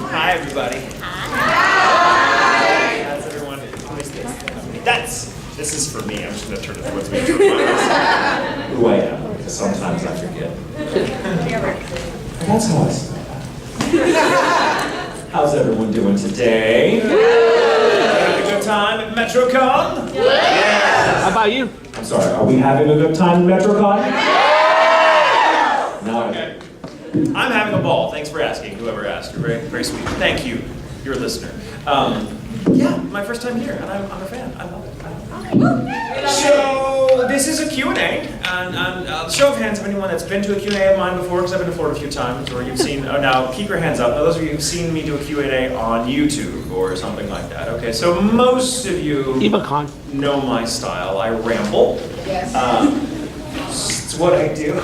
Hi, everybody. Hi. How's everyone? Who is this? This is for me. I'm just going to turn it towards me. Who I am, because sometimes I forget. That's how I say that. How's everyone doing today? Having a good time at Metrocon? Yes. How about you? I'm sorry, are we having a good time at Metrocon? No. Okay. I'm having a ball. Thanks for asking, whoever asked. You're very, very sweet. Thank you. You're a listener. Yeah, my first time here, and I'm a fan. I love it. So, this is a Q&A, and show of hands of anyone that's been to a Q&A of mine before, because I've been to Florida a few times, or you've seen, oh, now keep your hands up. Now, those of you who've seen me do a Q&A on YouTube, or something like that. Okay, so most of you know my style. I ramble. Yes. It's what I do.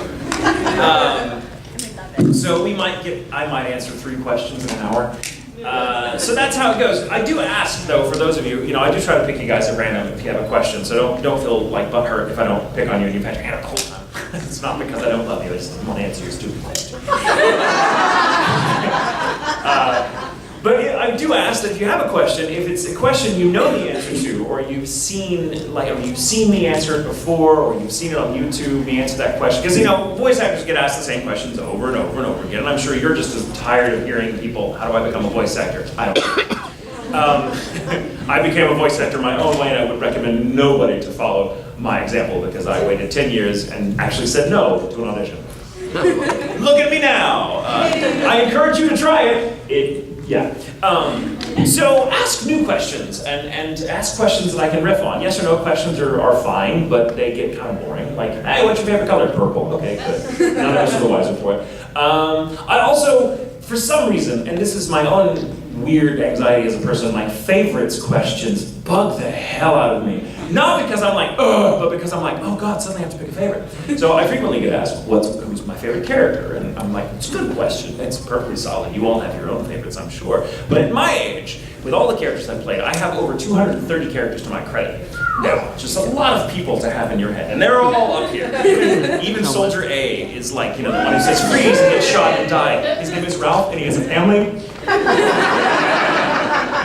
So I might answer 3 questions in an hour. So that's how it goes. I do ask, though, for those of you, I do try to pick you guys at random if you have a question, so don't feel like butthurt if I don't pick on you and you've had your hand up the whole time. It's not because I don't love you, I just want to answer your stupid question. But I do ask that if you have a question, if it's a question you know the answer to, or you've seen me answer it before, or you've seen it on YouTube, me answer that question. Because, voice actors get asked the same questions over and over and over again, and I'm sure you're just as tired of hearing people, how do I become a voice actor? I don't know. I became a voice actor my own way, and I would recommend nobody to follow my example, because I waited 10 years and actually said no to an audition. Look at me now. I encourage you to try it. So ask new questions and ask questions that I can riff on. Yes or no questions are fine, but they get kind of boring. Like, hey, what's your favorite color? Purple. Okay, good. None of us are the wiser for it. I also, for some reason, and this is my own weird anxiety as a person, my favorites questions bug the hell out of me. Not because I'm like, ugh, but because I'm like, oh God, suddenly I have to pick a favorite. So I frequently get asked, who's my favorite character? And I'm like, it's a good question. It's perfectly solid. You all have your own favorites, I'm sure. But at my age, with all the characters I've played, I have over 230 characters to my credit. Now, just a lot of people to have in your head, and they're all up here. Even Soldier A is like, the one who says freeze and gets shot and died. His name is Ralph, and he has a family.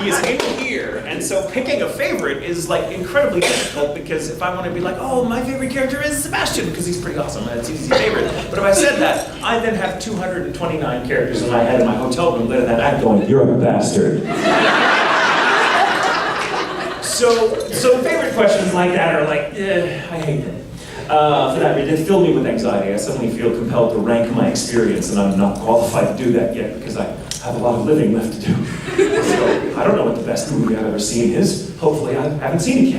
He is in here, and so picking a favorite is like incredibly difficult, because if I want to be like, oh, my favorite character is Sebastian, because he's pretty awesome, and it's easy favorite. But if I said that, I then have 229 characters in my head in my hotel room later that night going, you're a bastard. So favorite questions like that are like, I hate them. For that reason, they fill me with anxiety. I suddenly feel compelled to rank my experience, and I'm not qualified to do that yet, because I have a lot of living left to do. So I don't know what the best movie I've ever seen is. Hopefully I haven't seen it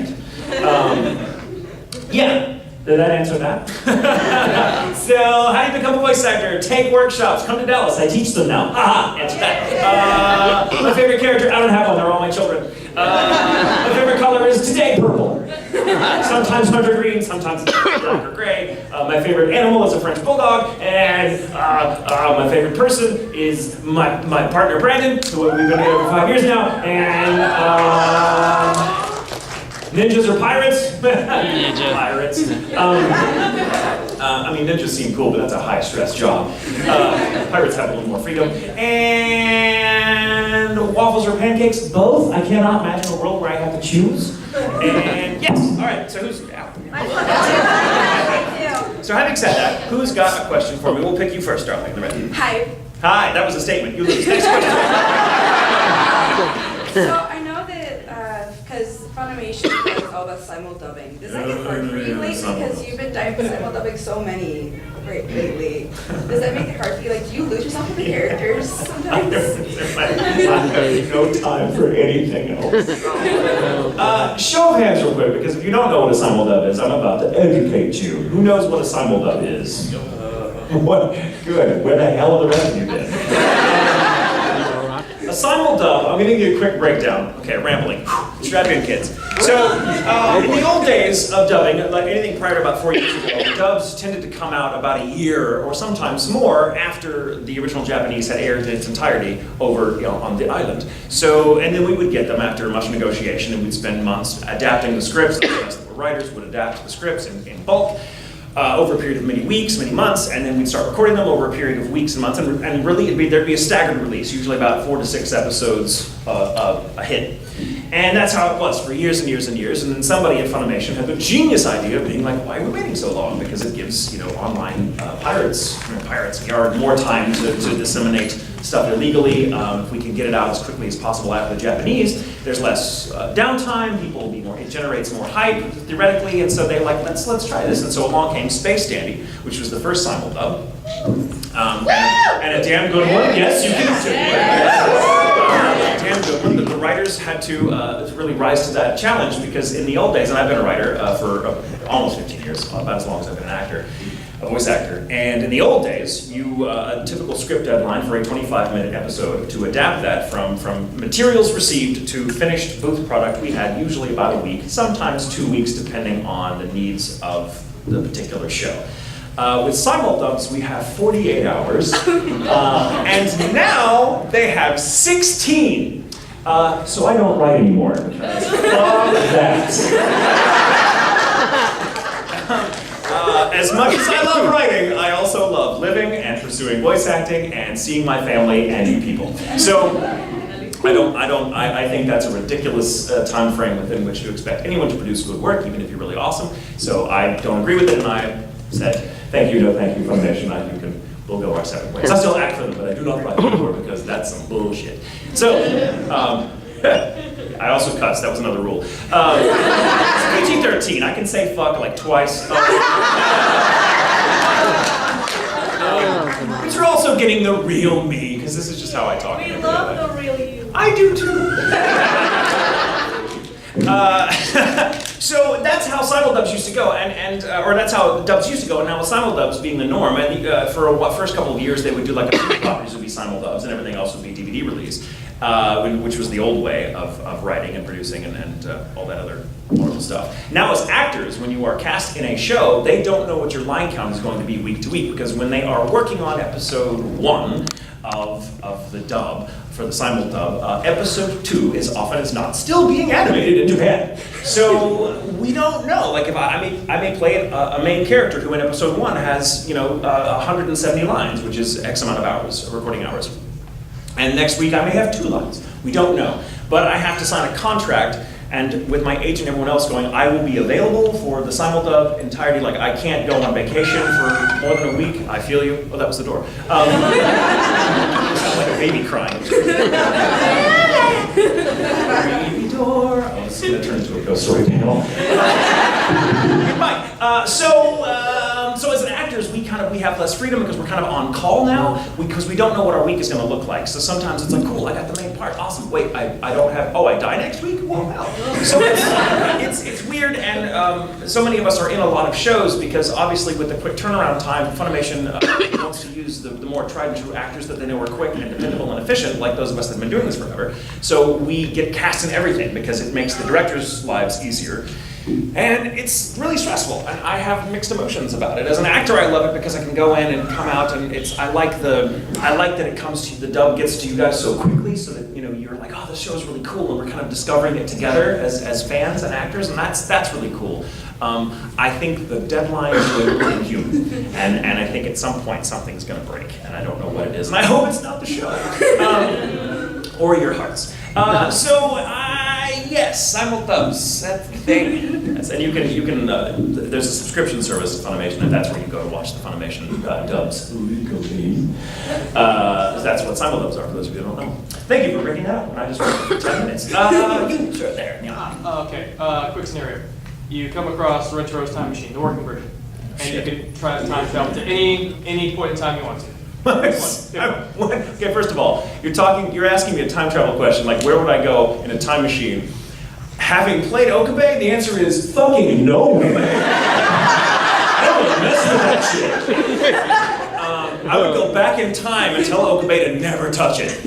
yet. Did that answer that? So, how do you become a voice actor? Take workshops, come to Dallas, I teach them now. Haha, answer that. My favorite character, I don't have one, they're all my children. My favorite color is today purple. Sometimes hunter green, sometimes dark or gray. My favorite animal is a French bulldog, and my favorite person is my partner Brandon, who we've been together for 5 years now, and ninjas or pirates? Ninja. Pirates. Ninjas seem cool, but that's a high-stress job. Pirates have a little more freedom. And waffles or pancakes? Both. I cannot imagine a world where I have to choose. And yes, all right, so who's out? So having said that, who's got a question for me? We'll pick you first, darling. Hi. Hi, that was a statement. You lose. Next question. So I know that, because Funimation does all the simul-dubbing, does that get hard for you lately? Because you've been simul-dubbing so many lately. Does that make it hard for you? Like, do you lose yourself with the characters sometimes? I have no time for anything else. Show of hands real quick, because if you don't know what a simuldub is, I'm about to educate you. Who knows what a simuldub is? What? Good. Where the hell are the rest of you been? A simuldub, I'm going to give you a quick breakdown. Okay, rambling. Strap in, kids. So, in the old days of dubbing, like anything prior to about 4 years ago, dubs tended to come out about a year or sometimes more after the original Japanese had aired in its entirety over, on the island. So, and then we would get them after much negotiation, and we'd spend months adapting the scripts. The rest of the writers would adapt the scripts in bulk. over a period of many weeks, many months, and then we'd start recording them over a period of weeks and months, and really there'd be a staggered release, usually about 4 to 6 episodes a hit. And that's how it was for years and years and years. And then somebody at Funimation had the genius idea of being like, why are we waiting so long? Because it gives, online pirates more time to disseminate stuff illegally. If we can get it out as quickly as possible after the Japanese, there's less downtime. People will be more. It generates more hype theoretically. And so they're like, let's try this. And so along came Space Dandy, which was the first simuldub. And a damn good one. Yes, you can do it. Damn good one. The writers had to really rise to that challenge because in the old days, and I've been a writer for almost 15 years, about as long as I've been an actor, a voice actor. And in the old days, a typical script deadline for a 25-minute episode to adapt that from materials received to finished booth product, we had usually about a week, sometimes 2 weeks, depending on the needs of the particular show. With simuldubs, we have 48 hours, and now they have 16. So I don't write anymore because fuck that. As much as I love writing, I also love living and pursuing voice acting and seeing my family and you people. So I think that's a ridiculous time frame within which to expect anyone to produce good work, even if you're really awesome. So I don't agree with it, and I said, thank you, no thank you, Funimation. We'll go our separate ways. I still act for them, but I do not write anymore because that's some bullshit. So, I also cussed, that was another rule. It's PG-13, I can say fuck like twice. But you're also getting the real me, because this is just how I talk. We love the real you. I do too. So that's how simuldubs used to go, or that's how dubs used to go, and now with simuldubs being the norm, and for a first couple of years they would do like a few properties would be simuldubs, and everything else would be DVD release, which was the old way of writing and producing and all that other wonderful stuff. Now as actors, when you are cast in a show, they don't know what your line count is going to be week to week, because when they are working on episode 1 of the dub, for the simuldub, episode 2 is often as not still being animated in Japan. So we don't know. Like if I may play a main character who in episode 1 has 170 lines, which is X amount of hours, recording hours. And next week I may have 2 lines. We don't know. But I have to sign a contract, and with my agent and everyone else going, I will be available for the simuldub entirety. Like I can't go on vacation for more than a week. I feel you. Oh, that was the door. Sounds like a baby crying. Baby door. Oh, this is going to turn into a ghost story panel. Goodbye. So as an actors, we have less freedom because we're kind of on call now, because we don't know what our week is going to look like. So sometimes it's like, cool, I got the main part, awesome. Wait, I don't have. Oh, I die next week. Well, wow. So it's weird, and so many of us are in a lot of shows because obviously with the quick turnaround time, Funimation wants to use the more tried and true actors that they know are quick and dependable and efficient, like those of us that have been doing this forever. So we get cast in everything because it makes the directors' lives easier. And it's really stressful, and I have mixed emotions about it. As an actor, I love it because I can go in and come out, and I like that it comes to the dub gets to you guys so quickly, so that you're like, oh, this show is really cool, and we're kind of discovering it together as fans and actors, and that's really cool. I think the deadline is really inhuman, and I think at some point something's going to break, and I don't know what it is, and I hope it's not the show or your hearts. Yes, simuldubs, that's the thing. And you can there's a subscription service at Funimation, and that's where you go to watch the Funimation dubs. That's what simuldubs are, for those of you who don't know. Thank you for bringing that up, and I just went for 10 minutes. You sure there. Yeah. Okay, quick scenario. You come across Retro's time machine, the working version, and you can try to time travel to any point in time you want to. Okay, first of all, you're asking me a time travel question, like where would I go in a time machine? Having played Okabe, the answer is fucking nowhere. I don't want to mess with that shit. I would go back in time and tell Okabe to never touch it.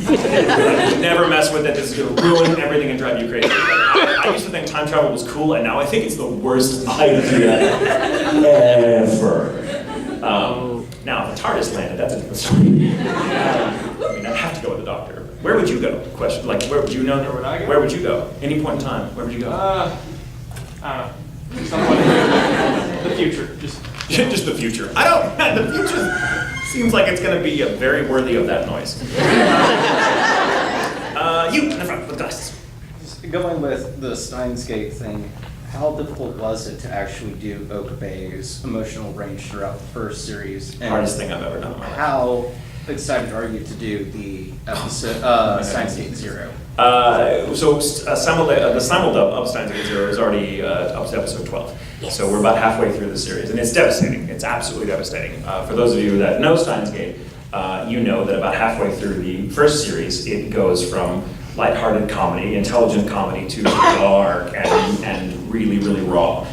Never mess with it, this is going to ruin everything and drive you crazy. I used to think time travel was cool, and now I think it's the worst idea ever. Now, if the TARDIS landed, that's a different story. I'd have to go with the Doctor. Where would you go? Question, like, where would you know? Where would I go? Where would you go? Any point in time, where would you go? I don't know. Somewhat in the future. Just Just the future. I don't, the future seems like it's going to be very worthy of that noise. You in the front with glasses. Going with the Steins Gate thing, how difficult was it to actually do Okabe's emotional range throughout the first series? And Hardest thing I've ever done in my life. how excited are you to do the episode Steins Gate 0? The simuldub of Steins Gate 0 is already up to episode 12. Yes. So we're about halfway through the series, and it's devastating. It's absolutely devastating. For those of you that know Steins Gate, you know that about halfway through the first series, it goes from lighthearted comedy, intelligent comedy, to dark and really, really raw.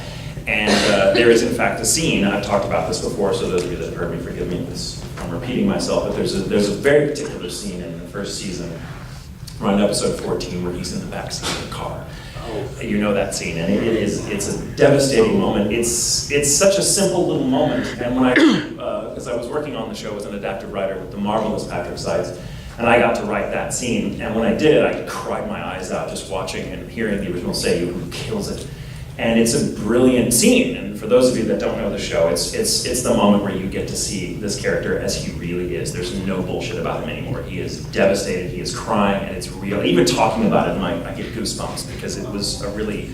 And there is, in fact, a scene, I've talked about this before, so those of you that have heard me, forgive me if I'm repeating myself, but there's a very particular scene in the first season, around episode 14, where he's in the backseat of the car. You know that scene, and it's a devastating moment. It's such a simple little moment, and when because I was working on the show as an adaptive writer with the marvelous Patrick Seitz, and I got to write that scene, and when I did it, I cried my eyes out just watching and hearing the original Seiyu, who kills it. And it's a brilliant scene, and for those of you that don't know the show, it's the moment where you get to see this character as he really is. There's no bullshit about him anymore. He is devastated, he is crying, and it's real. Even talking about it, I get goosebumps, because it was a really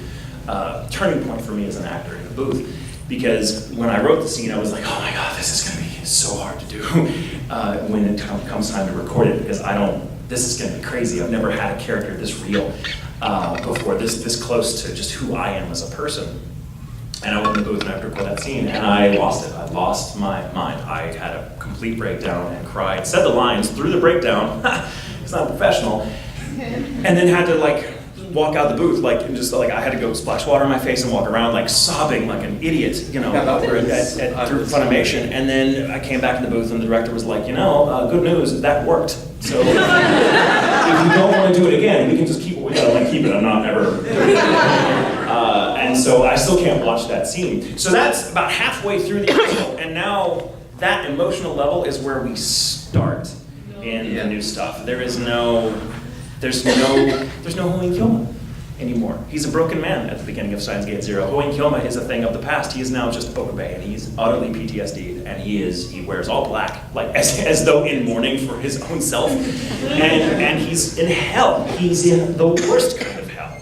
turning point for me as an actor in the booth. Because when I wrote the scene, I was like, oh my God, this is gonna be so hard to do when it comes time to record it, because this is gonna be crazy. I've never had a character this real before, this close to just who I am as a person. And I went in the booth and I had to record that scene, and I lost it. I lost my mind. I had a complete breakdown and cried, said the lines through the breakdown, it's not professional, and then had to walk out the booth, I had to go splash water in my face and walk around sobbing like an idiot, over at through Funimation. And then I came back in the booth and the director was like, good news, that worked. So if you don't want to do it again, we can just keep what we got. Keep it. I'm not ever doing it. And so I still can't watch that scene. So that's about halfway through the episode, and now that emotional level is where we start in the new stuff. There's no Hoen Kyoma anymore. He's a broken man at the beginning of Steins Gate 0. Hoen Kyoma is a thing of the past. He is now just Okabe, and he's utterly PTSD'd, and he wears all black, as though in mourning for his own self. And he's in hell. He's in the worst kind of hell,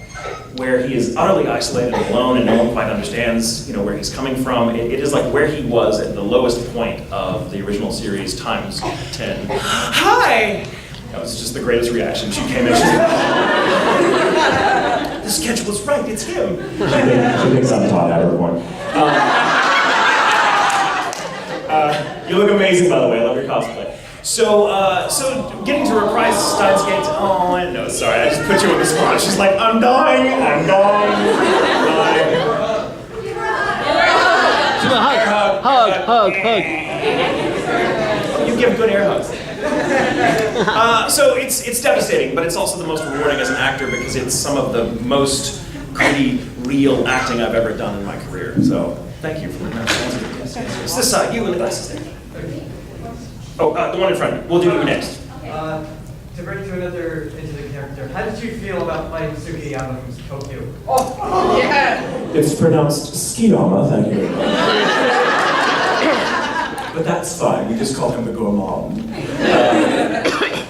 where he is utterly isolated and alone, and no one quite understands, where he's coming from. It is like where he was at the lowest point of the original series times 10. Hi! That was just the greatest reaction. She came in, she's like, the schedule was right, it's him. She thinks I'm Todd Abercorn. You look amazing, by the way, I love your cosplay. So getting to reprise Steins Gate, no, sorry, I just put you on the spot. She's like, I'm dying. Hug. You give good air hugs. So it's devastating, but it's also the most rewarding as an actor, because it's some of the most gritty, real acting I've ever done in my career. So thank you for that. It's this side, you in the glasses there. Oh, the one in front. We'll do you next. To bring to another into the character, how did you feel about playing Sugiyama from Tokyo? Oh, yeah! It's pronounced Skiyama, thank you very much. But that's fine, we just call him the gourmand.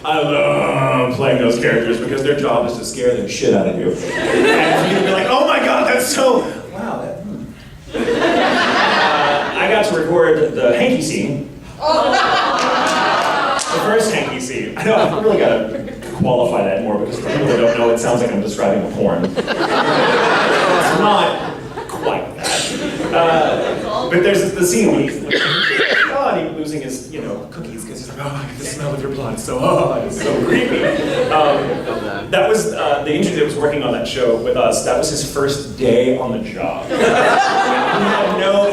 I love playing those characters because their job is to scare the shit out of you. And for you to be like, oh my God, that's so, wow. I got to record the hanky scene. The first hanky scene. I know, I've really got to qualify that more, because for people that don't know, it sounds like I'm describing a porn. It's not quite that. But there's the scene when he's losing his, cookies, because he's like, oh, I get the smell of your blood, it's so creepy. That was the engineer that was working on that show with us. That was his first day on the job.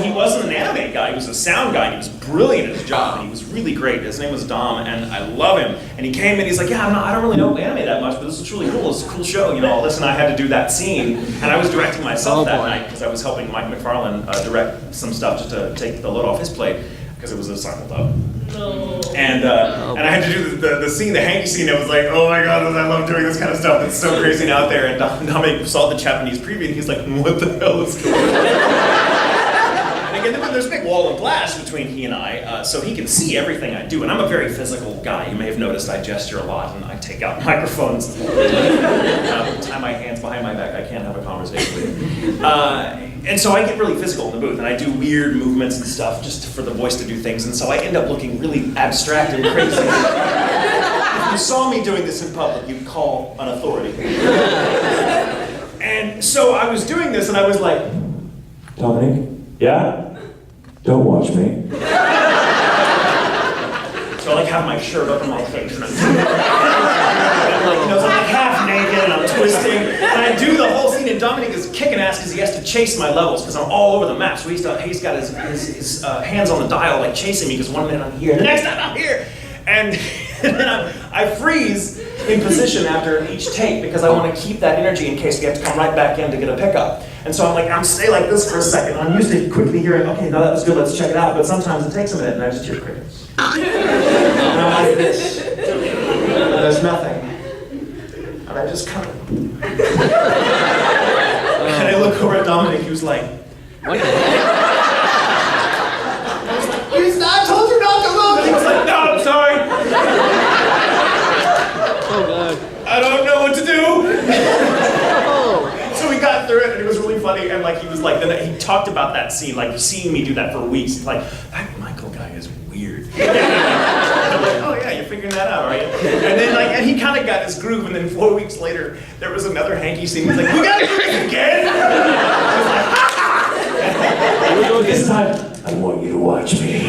He wasn't an anime guy, he was a sound guy, and he was brilliant at his job, and he was really great. His name was Dom, and I love him. And he came in, he's like, yeah, I don't really know anime that much, but this is really cool, it's a cool show, all this, and I had to do that scene. And I was directing myself that night, because I was helping Mike McFarlane direct some stuff just to take the load off his plate, because it was a simuldub. And I had to do the scene, the hanky scene. I was like, oh my God, I love doing this kind of stuff. It's so crazy and out there. And Dame saw the Japanese preview, and he's like, what the hell is going on? And again, there's a big wall of glass between he and I, so he can see everything I do. And I'm a very physical guy. You may have noticed I gesture a lot, and I take out microphones. Tie my hands behind my back. I can't have a conversation with you. And so I get really physical in the booth, and I do weird movements and stuff just for the voice to do things, and so I end up looking really abstract and crazy. If you saw me doing this in public, you'd call an authority. And so I was doing this, and I was like, Dominic, yeah? Don't watch me. So I like have my shirt up in my face, and I'm like half naked, and I'm twisting, and I do the whole scene, and Dominic is kicking ass because he has to chase my levels, because I'm all over the map, so he's got his hands on the dial, like chasing me, because one minute I'm here, and the next time I'm here, and then I freeze in position after each take, because I want to keep that energy in case we have to come right back in to get a pickup. And so I'm stay like this for a second. I'm used to quickly hearing, okay, now that was good, let's check it out. But sometimes it takes a minute, and I just hear crickets. And I'm like this. And there's nothing. And I just kind of... And I look over at Dominic, who's like... What? I told you not to look! And he was like, no, I'm sorry. Oh, God. I don't know what to do. So we got through it, and it was really funny, and like he was like, then he talked about that scene, like seeing me do that for weeks. He's like, that Michael guy is weird. And I'm like, oh yeah, you're figuring that out, right? And then like, and he kind of got his groove, and then 4 weeks later, there was another hanky scene. He's like, we gotta do this again. I was like, ha! This time, I want you to watch me.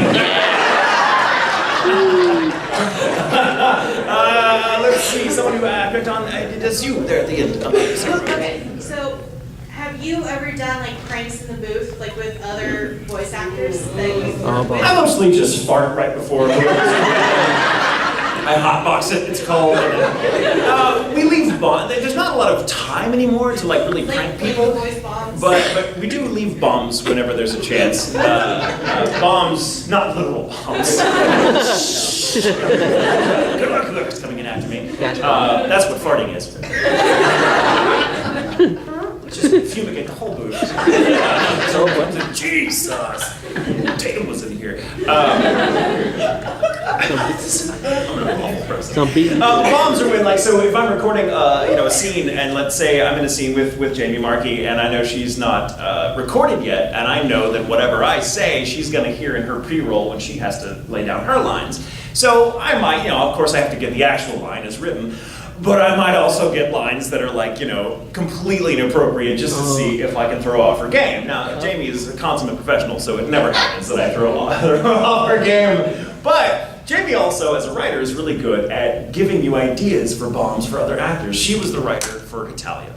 Let's see, someone who picked on, that's you there at the end. Okay, so have you ever done like pranks in the booth, like with other voice actors that you work with? I mostly just fart right before. I hotbox it, it's called. We leave bombs. There's not a lot of time anymore to like really prank people. Voice bombs. But we do leave bombs whenever there's a chance. Bombs, not literal bombs. Good luck, whoever's coming in after me. That's what farting is. Just fumigate the whole booth. Jesus! Tatum was in here. I'm an awful person. Bombs are when, like, so if I'm recording, a scene, and let's say I'm in a scene with Jamie Markey, and I know she's not recorded yet, and I know that whatever I say, she's going to hear in her pre-roll when she has to lay down her lines. So I might, of course I have to get the actual line as written, but I might also get lines that are like, completely inappropriate just to see if I can throw off her game. Now, Jamie is a consummate professional, so it never happens that I throw off her game. But Jamie also, as a writer, is really good at giving you ideas for bombs for other actors. She was the writer for Italian.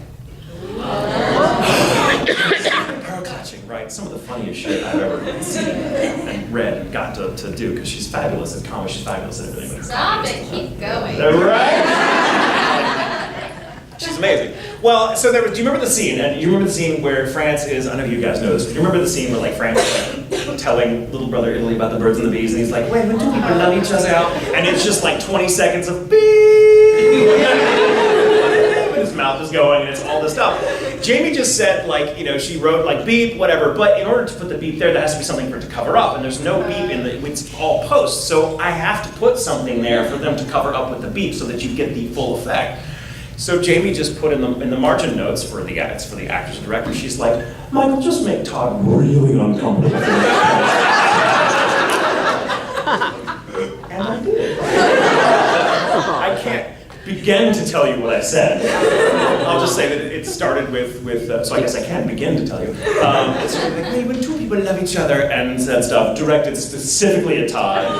Pearl clutching, right? Some of the funniest shit I've ever seen and read and got to do, because she's fabulous at comedy, she's fabulous at everything. Stop it, keep going. Right? She's amazing. Well, so do you remember the scene? And you remember the scene where France is, I know you guys know this, but you remember the scene where like France is like, telling little brother Italy about the birds and the bees, and he's like, wait, when do people love each other out? And it's just like 20 seconds of beep. His mouth is going, and it's all this stuff. Jamie just said, like, she wrote like beep, whatever, but in order to put the beep there has to be something for it to cover up, and there's no beep it's all post, so I have to put something there for them to cover up with the beep so that you get the full effect. So Jamie just put in the margin notes for the actors and directors, she's like, Michael, just make Todd really uncomfortable. And I did. I can't begin to tell you what I said. I'll just say that it started with so I guess I can begin to tell you. It started like, hey, when two people love each other and said stuff, directed specifically at Todd,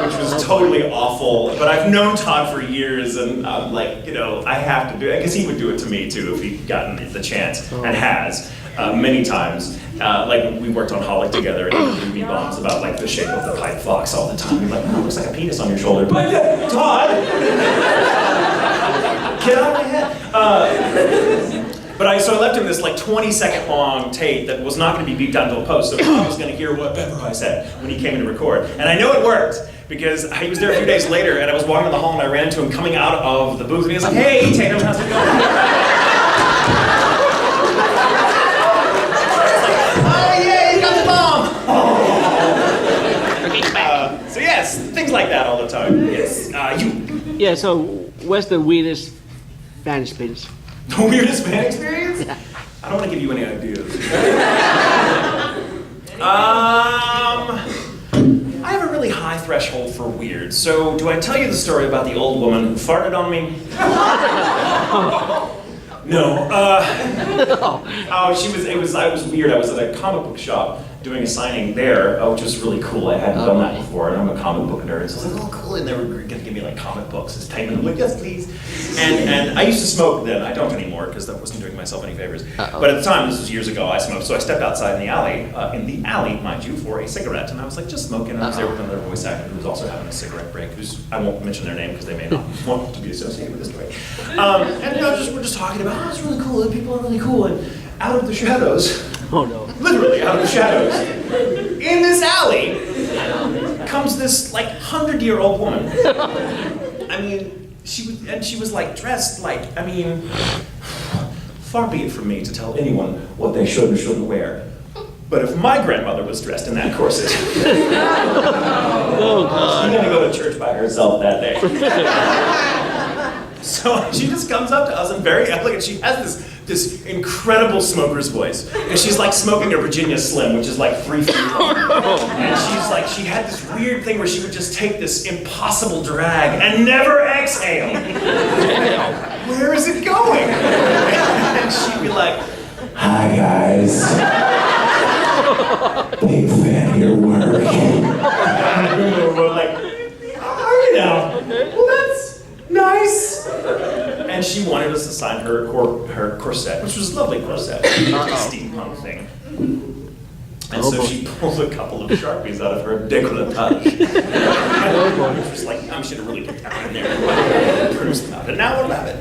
which was totally awful. But I've known Todd for years, and I'm like, I have to do it, because he would do it to me too if he'd gotten the chance, and has. Many times, like we worked on Holic together, and he would give me bombs about like the shape of the pipe fox all the time. He'd be like, oh, it looks like a penis on your shoulder. But Todd, get out of my head. So I left him this like 20-second long tape that was not going to be beeped out until post, so Todd was going to hear whatever I said when he came in to record. And I know it worked, because he was there a few days later, and I was walking in the hall, and I ran into him coming out of the booth, and he was like, hey, Tatum, how's it going? Oh, yeah, you got the bomb! Oh. Yes, you. Yeah, so what's the weirdest fan experience? The weirdest fan experience? I don't want to give you any ideas. I have a really high threshold for weird. So, do I tell you the story about the old woman who farted on me? No. I was weird. I was at a comic book shop doing a signing there, which was really cool. I hadn't done that before, and I'm a comic book nerd, so I was like, oh, cool, and they were going to give me like comic books as payment. I'm like, yes, please. And I used to smoke then. I don't anymore, because that wasn't doing myself any favors. But at the time, this was years ago, I smoked, so I stepped outside in the alley, mind you, for a cigarette, and I was like, just smoking, and I was there with another voice actor who was also having a cigarette break, I won't mention their name, because they may not want to be associated with this story. And we're just talking about, oh, it's really cool, the people are really cool, and out of the shadows, Oh no. literally out of the shadows, in this alley comes this like 100-year-old woman. I mean, she was like dressed like, I mean, far be it from me to tell anyone what they should and shouldn't wear. But if my grandmother was dressed in that corset, she's gonna go to church by herself that day. So she just comes up to us and very elegant. She has this incredible smoker's voice. And she's like smoking a Virginia Slim, which is like 3 feet long. And she had this weird thing where she would just take this impossible drag and never exhale. Where is it going? And she'd be like, hi guys. Big fan of your work. And we're like, how are you now? Well, that's nice. And she wanted us to sign her corset, which was a lovely corset, like a steampunk thing. And so she pulled a couple of Sharpies out of her décolletage. Which was like, I should have really put that in there. And produced them out. And now we'll have it.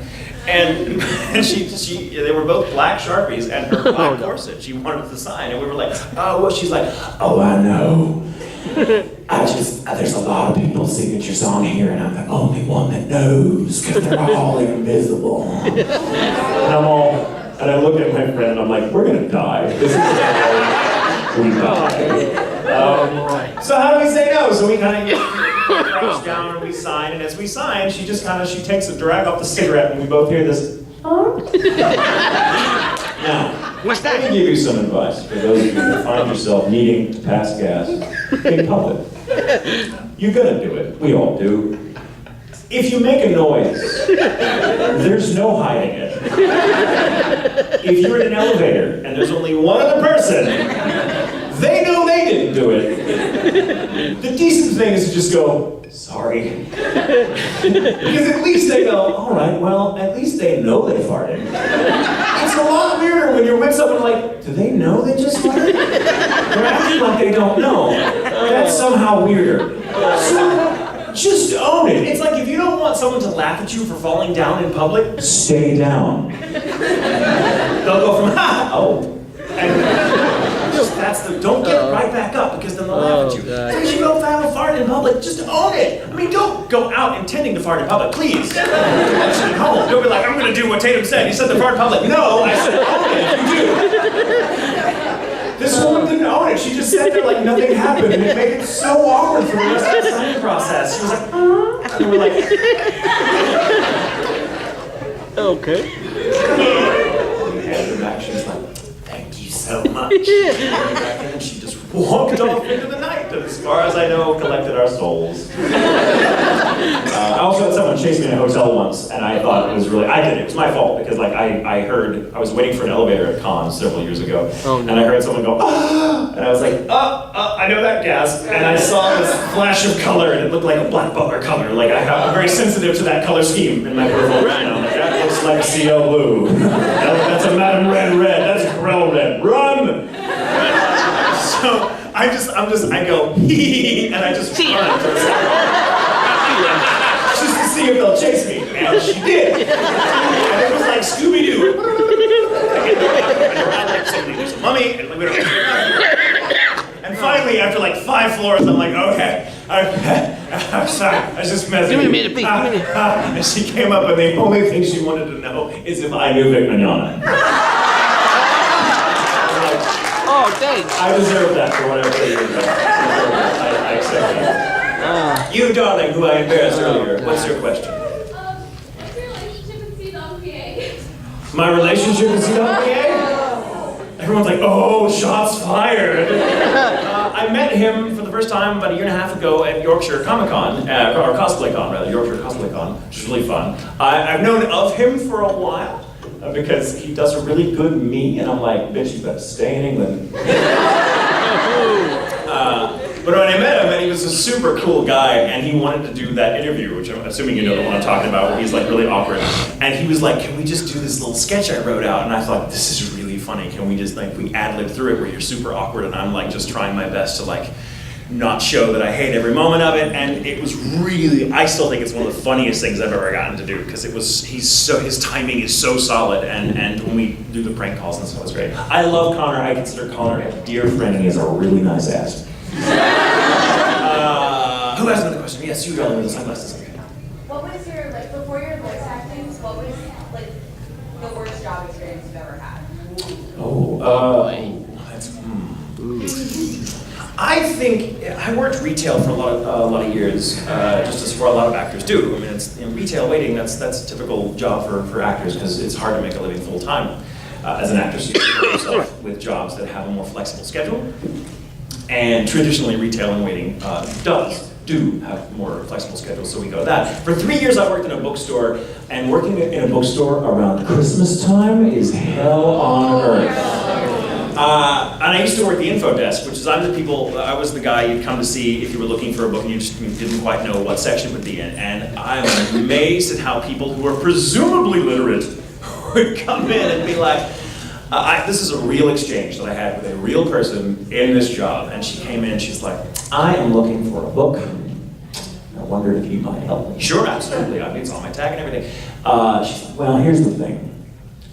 And they were both black Sharpies and her black corset. She wanted to sign, and we were like, oh, well, she's like, oh, I know. There's a lot of people's signature song here, and I'm the only one that knows, because they're all invisible. And I look at my friend, and I'm like, we're gonna die. This is how we die. So how do we say no? So we kind of crouch down and we sign, and as we sign, she takes a drag off the cigarette, and we both hear this. Now, What's that? let me give you some advice for those of you that find yourself needing to pass gas in public. You're gonna do it. We all do. If you make a noise, there's no hiding it. If you're in an elevator and there's only one other person, they know they didn't do it. The decent thing is to just go, sorry. Because at least they go, all right, well, at least they know they farted. It's a lot weirder when you're with someone like, do they know they just farted? They're acting like they don't know. That's somehow weirder. So, just own it. It's like if you don't want someone to laugh at you for falling down in public, stay down. They'll go from, ha, oh. And don't get right back up, because then they'll laugh at you. So if you don't fart in public, just own it. I mean, don't go out intending to fart in public, please. At home, don't be like, I'm gonna do what Tatum said. He said to fart in public. No, I said own it if you do. This woman didn't own it. She just sat there like nothing happened, and it made it so awkward for the rest of the signing process. She was like, and we're like, Okay. and her back, she was like, thank you so much. And she just walked off into the night, and as far as I know, collected our souls. I also had someone chase me in a hotel once, and I thought it was really, it was my fault, because like I was waiting for an elevator at Cannes several years ago, and I heard someone go, ah, and I was like, I know that gas, and I saw this flash of color, and it looked like a black butler color, like I'm very sensitive to that color scheme in my peripheral vision. I'm like, that looks like CL blue. That's a Madame Red, that's Grell Red, run! So I go, hee, and I just run to the side. Just to see if they'll chase me. And she did. And it was like Scooby-Doo. There's a mummy, and and finally, after like 5 floors, I'm like, okay, I'm sorry, I was just messing with you. And she came up, and the only thing she wanted to know is if I knew Vic Mignogna. Oh, thanks. I deserve that for whatever it is. I accept that. You, darling, who I embarrassed earlier. What's your question? What's your relationship with CWPA? My relationship with CWPA? Everyone's like, oh, shots fired. I met him for the first time about a year and a half ago at Yorkshire Comic-Con, or CosplayCon rather, Yorkshire CosplayCon, which is really fun. I've known of him for a while, because he does a really good me, and I'm like, bitch, you better stay in England. But when I met him, and he was a super cool guy, and he wanted to do that interview, which I'm assuming you know the one I'm talking about, where he's like really awkward. And he was like, can we just do this little sketch I wrote out? And I thought, this is really funny. Can we just like, we ad-lib through it where you're super awkward, and I'm like just trying my best to like not show that I hate every moment of it. And it was really, I still think it's one of the funniest things I've ever gotten to do, because it was, his timing is so solid, and when we do the prank calls and stuff, it's great. I love Connor. I consider Connor a dear friend, and he has a really nice ass. Who has another question? Yes, you darling with the sunglasses. What was your, like, before your voice acting, what was, like, the worst job experience you've ever had? I think I worked retail for a lot of years, just as what a lot of actors do. I mean, it's in retail waiting. That's a typical job for actors, because it's hard to make a living full time as an actor. So you put yourself with jobs that have a more flexible schedule, and traditionally retail and waiting do have more flexible schedules, so we go to that. For 3 years I worked in a bookstore, and working in a bookstore around Christmas time is hell on earth. And I used to work the info desk, which is I was the guy you'd come to see if you were looking for a book and you didn't quite know what section it would be in. And I'm amazed at how people who are presumably literate would come in and be like, this is a real exchange that I had with a real person in this job, and she came in, she's like, I am looking for a book. I wondered if you might help me. Sure, absolutely. I mean, it's on my tag and everything. She's like, well, here's the thing.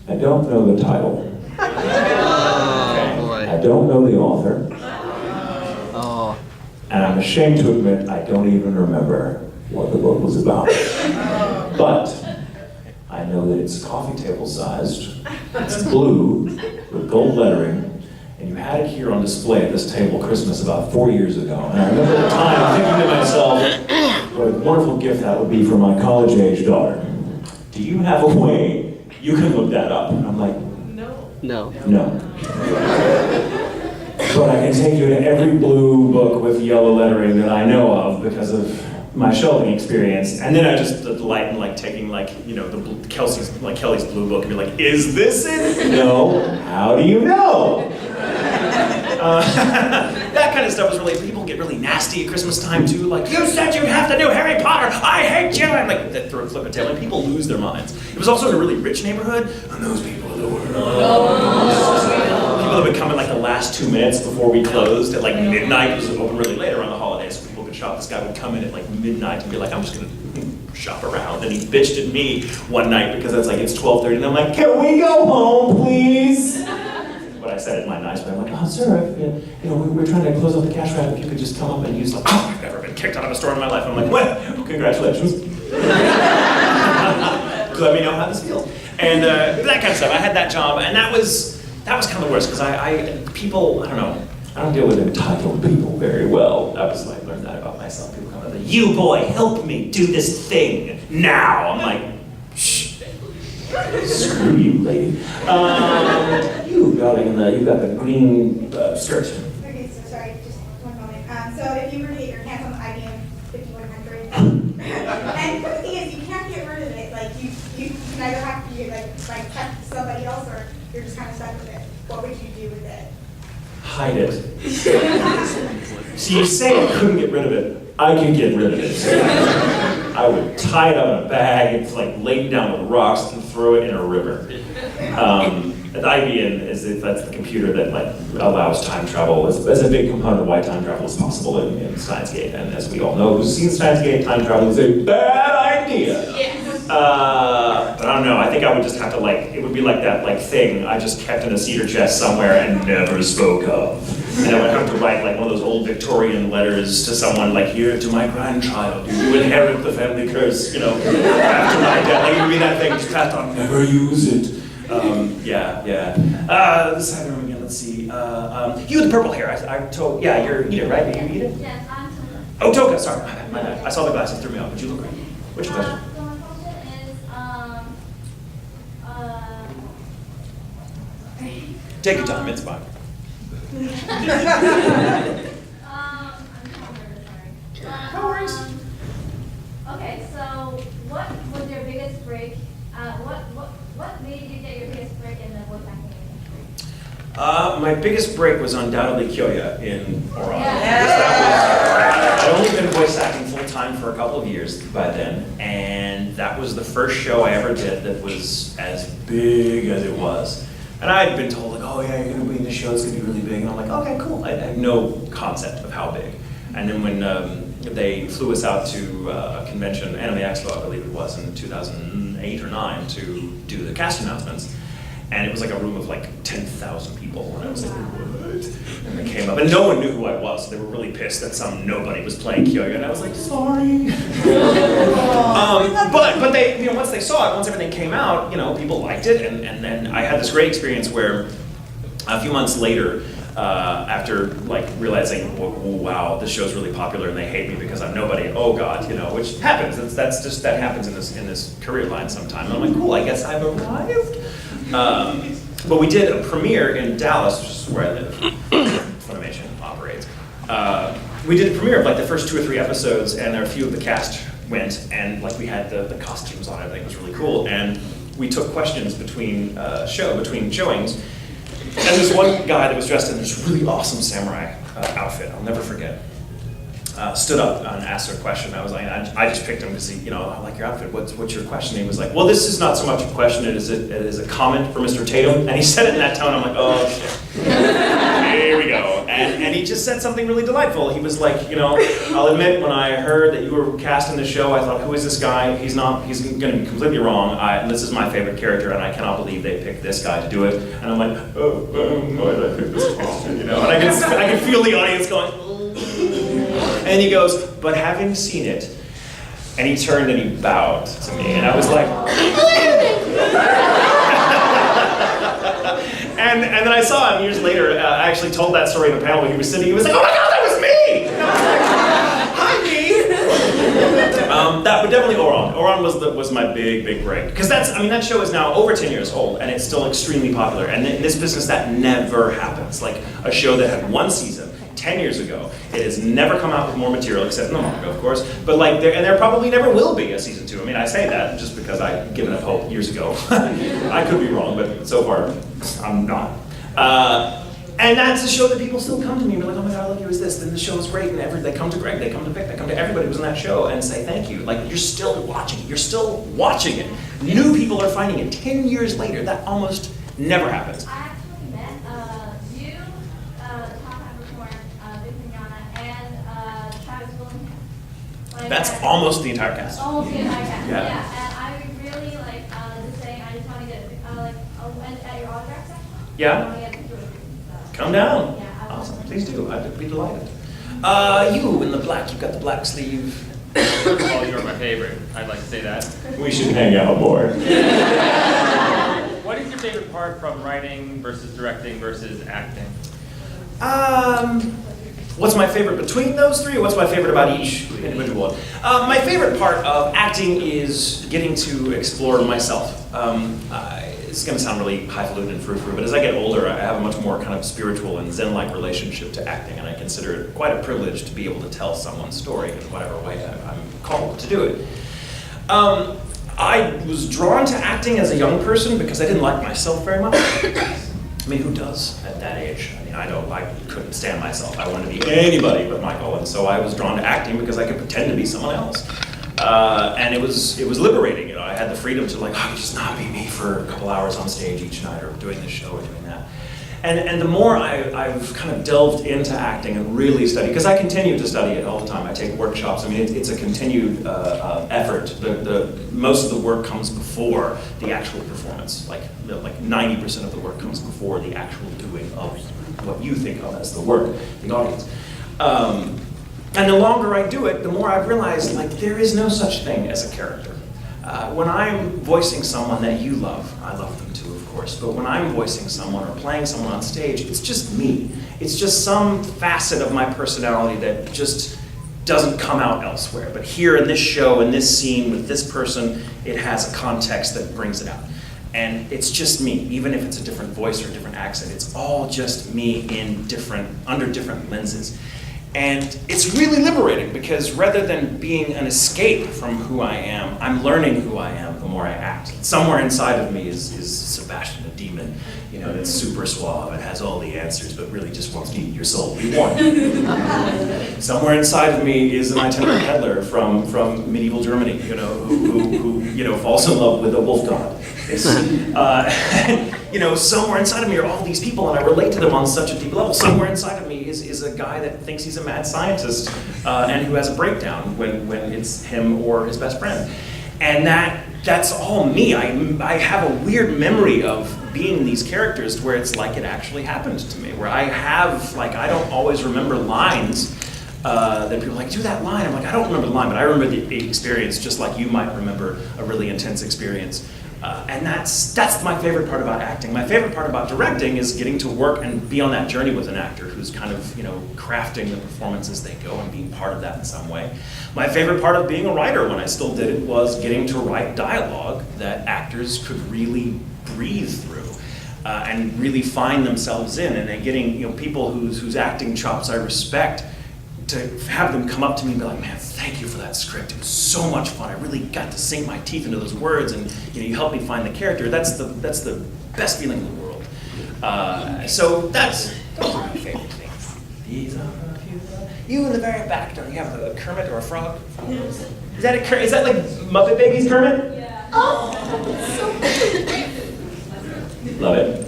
I don't know the title. I don't know the author. And I'm ashamed to admit I don't even remember what the book was about. But I know that it's coffee table sized, it's blue, with gold lettering, and you had it here on display at this table Christmas about 4 years ago. And I remember at the time thinking to myself, what a wonderful gift that would be for my college-age daughter. Do you have a way you can look that up? And I'm like, No. no. But I can take you to every blue book with yellow lettering that I know of because of my shelving experience, and then I just delight in like taking like, you know, the Kelly's blue book and be like, is this it? No. How do you know? That kind of stuff was really, people get really nasty at Christmas time too, like, you said you'd have the new Harry Potter, I hate you, and like, that throw a flip a tail, and people lose their minds. It was also in a really rich neighborhood, and those people are the worst. People that would come in like the last 2 minutes before we closed at like midnight, it was open really late around the holidays, so people could shop. This guy would come in at like midnight and be like, I'm just gonna shop around, and he bitched at me one night because it's like, it's 12:30, and I'm like, can we go home, please? But I said it in my nice way. I'm like, oh, sir, you know, we're trying to close up the cash wrap. If you could just come up and use, like, oh, I've never been kicked out of a store in my life. I'm like, well, congratulations. Let me know how this feels. And that kind of stuff. I had that job, and that was kind of the worst, because people, I don't know, I don't deal with entitled people very well. That was like, I learned that about myself. People come up and you boy, help me do this thing now. I'm like, shh. Screw you, lady. You, darling, you've got the green skirt. Okay, so sorry, just one moment. So if you were to get your hands on the IBM 5100, and the thing is, you can't get rid of it. Like you can either have to like check somebody else, or you're just kind of stuck with it. What would you do with it? Hide it. So you say I couldn't get rid of it. I could get rid of it. I would tie it up in a bag and like lay it down with rocks and throw it in a river. The IBM that's the computer that like allows time travel. Is a big component of why time travel is possible in Steins Gate. And as we all know, who's seen Steins Gate, time travel is a bad idea. But I don't know. I think I would just have to like, it would be like that like thing I just kept in a cedar chest somewhere and never spoke of. And I would have to write like one of those old Victorian letters to someone like, here to my grandchild, you inherit the family curse, you know, after my death. Like it would be that thing, just passed on, never use it. This side of the room again, let's see. You with the purple hair, I told, yeah, you're eater, right? You eat it? Yes, I'm Oh, Toka, sorry, my bad. I saw the glasses, threw me off, but you look great. What's your question? So my question is, Take your time, it's fine. I'm sorry. No worries. Okay, so what was your biggest break? What made you get your biggest break in the voice acting industry? My biggest break was undoubtedly Kyoya in Oran. Yeah. I'd only been voice acting full-time for a couple of years by then, and that was the first show I ever did that was as big as it was. And I had been told, like, oh yeah, you're gonna be in the show, it's gonna be really big. And I'm like, okay, cool. I had no concept of how big. And then when they flew us out to a convention, Anime Expo, I believe it was, in 2008 or 9, to do the cast announcements. And it was like a room of like 10,000 people. And I was like, what? And they came up, and no one knew who I was. So they were really pissed that some nobody was playing Kyoya. And I was like, sorry. But they, you know, once they saw it, once everything came out, you know, people liked it. And then I had this great experience where a few months later, after like realizing, wow, this show's really popular and they hate me because I'm nobody. Oh God, you know, which happens. That happens in this career line sometime. And I'm like, cool, I guess I've arrived. But we did a premiere in Dallas, which is where I live. Funimation operates. We did a premiere of like the first 2 or 3 episodes, and there a few of the cast went, and like we had the costumes on. I think it was really cool, and we took questions between showings. And this one guy that was dressed in this really awesome samurai outfit, I'll never forget, stood up and asked her a question. I was like, I just picked him because he, you know, I like your outfit. What's your question? And he was like, well, this is not so much a question. It is a comment for Mr. Tatum. And he said it in that tone. I'm like, oh shit. Here we go. And he just said something really delightful. He was like, you know, I'll admit when I heard that you were cast in the show, I thought, who is this guy? He's going to be completely wrong. And this is my favorite character, and I cannot believe they picked this guy to do it. And I'm like, why did I pick this question? You know, and I could feel the audience going, and he goes, but having seen it, and he turned and he bowed to me, and I was like, and then I saw him years later. I actually told that story in a panel when he was sitting. He was like, oh my God, that was me! And I was like, hi, me! But definitely Oran. Oran was my big break. Because that show is now over 10 years old, and it's still extremely popular. And in this business, that never happens. Like a show that had 1 season 10 years ago, it has never come out with more material, except in the manga, of course. But like, there probably never will be a season 2. I mean, I say that just because I'd given up hope years ago. I could be wrong, but so far, I'm not. And that's a show that people still come to me and be like, oh my God, look, who is this? Then the show is great, and they come to Greg, they come to Vic, they come to everybody who's in that show and say thank you. Like, you're still watching it, you're still watching it. New people are finding it 10 years later. That almost never happens. I actually met you, Top Capricorn, MR.GEEKMEOUT, and Travis Willingham. That's almost the entire cast. Almost the entire cast, Yeah. yeah. And I would really like just saying, I just want to get at your autograph section. Yeah? I want to get a picture with you. So. Come down. Yeah, I will. Awesome, please do. I'd be delighted. You in the black, you've got the black sleeve. First of all, you're my favorite. I'd like to say that. We should hang out more. What is your favorite part from writing versus directing versus acting? What's my favorite between those three, or what's my favorite about each individual one? My favorite part of acting is getting to explore myself. It's going to sound really highfalutin and frou-frou, but as I get older, I have a much more kind of spiritual and Zen-like relationship to acting, and I consider it quite a privilege to be able to tell someone's story in whatever way I'm called to do it. I was drawn to acting as a young person because I didn't like myself very much. I mean, who does at that age? I mean, I couldn't stand myself. I wanted to be anybody but Michael, and so I was drawn to acting because I could pretend to be someone else. And it was liberating, you know. I had the freedom to, like, I could just not be me for a couple hours on stage each night, or doing this show or doing that. And the more I've kind of delved into acting and really studied, because I continue to study it all the time. I take workshops. I mean, it's a continued effort. Most of the work comes before the actual performance. Like 90% of the work comes before the actual doing of what you think of as the work, the audience. And the longer I do it, the more I've realized, like, there is no such thing as a character. When I'm voicing someone that you love, I love them too, of course, but when I'm voicing someone or playing someone on stage, it's just me. It's just some facet of my personality that just doesn't come out elsewhere. But here in this show, in this scene, with this person, it has a context that brings it out. And it's just me, even if it's a different voice or a different accent, it's all just me under different lenses. And it's really liberating because rather than being an escape from who I am, I'm learning who I am the more I act. Somewhere inside of me is Sebastian, a demon, that's super suave and has all the answers, but really just wants to eat your soul reborn. Somewhere inside of me is an itinerant peddler from medieval Germany, who falls in love with a wolf god. Somewhere inside of me are all these people, and I relate to them on such a deep level. Somewhere inside of me is a guy that thinks he's a mad scientist and who has a breakdown when it's him or his best friend. And that's all me. I have a weird memory of being these characters where it's like it actually happened to me, where I don't always remember lines that people are like, do that line. I'm like, I don't remember the line, but I remember the experience just like you might remember a really intense experience. And that's my favorite part about acting. My favorite part about directing is getting to work and be on that journey with an actor who's kind of, crafting the performance as they go and being part of that in some way. My favorite part of being a writer when I still did it was getting to write dialogue that actors could really breathe through and really find themselves in, and then getting people whose acting chops I respect, to have them come up to me and be like, man, thank you for that script. It was so much fun. I really got to sink my teeth into those words, and you helped me find the character. That's the best feeling in the world. So those are my favorite things. These are a few. You in the very back, don't you have a Kermit or a frog? Is that like Muppet Babies Kermit? Yeah. Oh, Love it.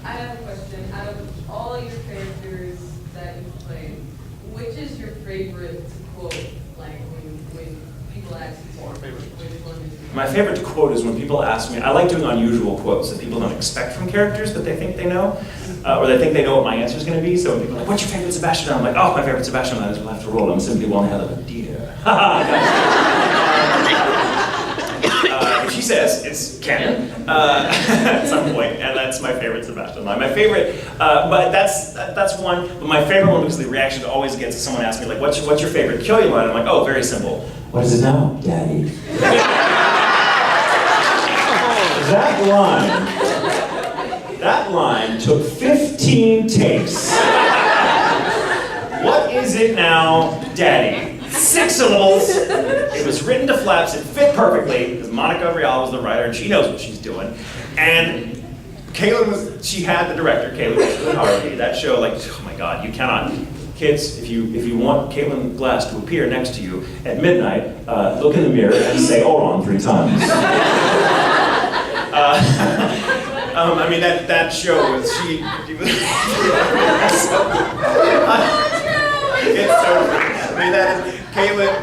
I have a question. Out of all your characters that you've played, which is your favorite to quote? Like when people ask you which one is your My favorite to quote is when people ask me, I like doing unusual quotes that people don't expect from characters that they think they know, or they think they know what my answer is going to be. So when people are like, what's your favorite Sebastian? I'm like, oh, my favorite Sebastian is we'll have to roll. I'm simply one hell of a deer. If she says, it's canon at some point, and that's my favorite Sebastian line. My favorite, but that's one. But my favorite one, because the reaction always gets is someone asks me like, what's your favorite kill you line? I'm like, oh, very simple. What is it now, Daddy? That line took 15 takes. What is it now, Daddy? 6 syllables. It was written to flaps. It fit perfectly because Monica Rial was the writer and she knows what she's doing. And she had the director, Caitlin Harvey. That show, like, oh my God, you cannot. Kids, if you want Caitlin Glass to appear next to you at midnight, look in the mirror and say Oron 3 times. That show was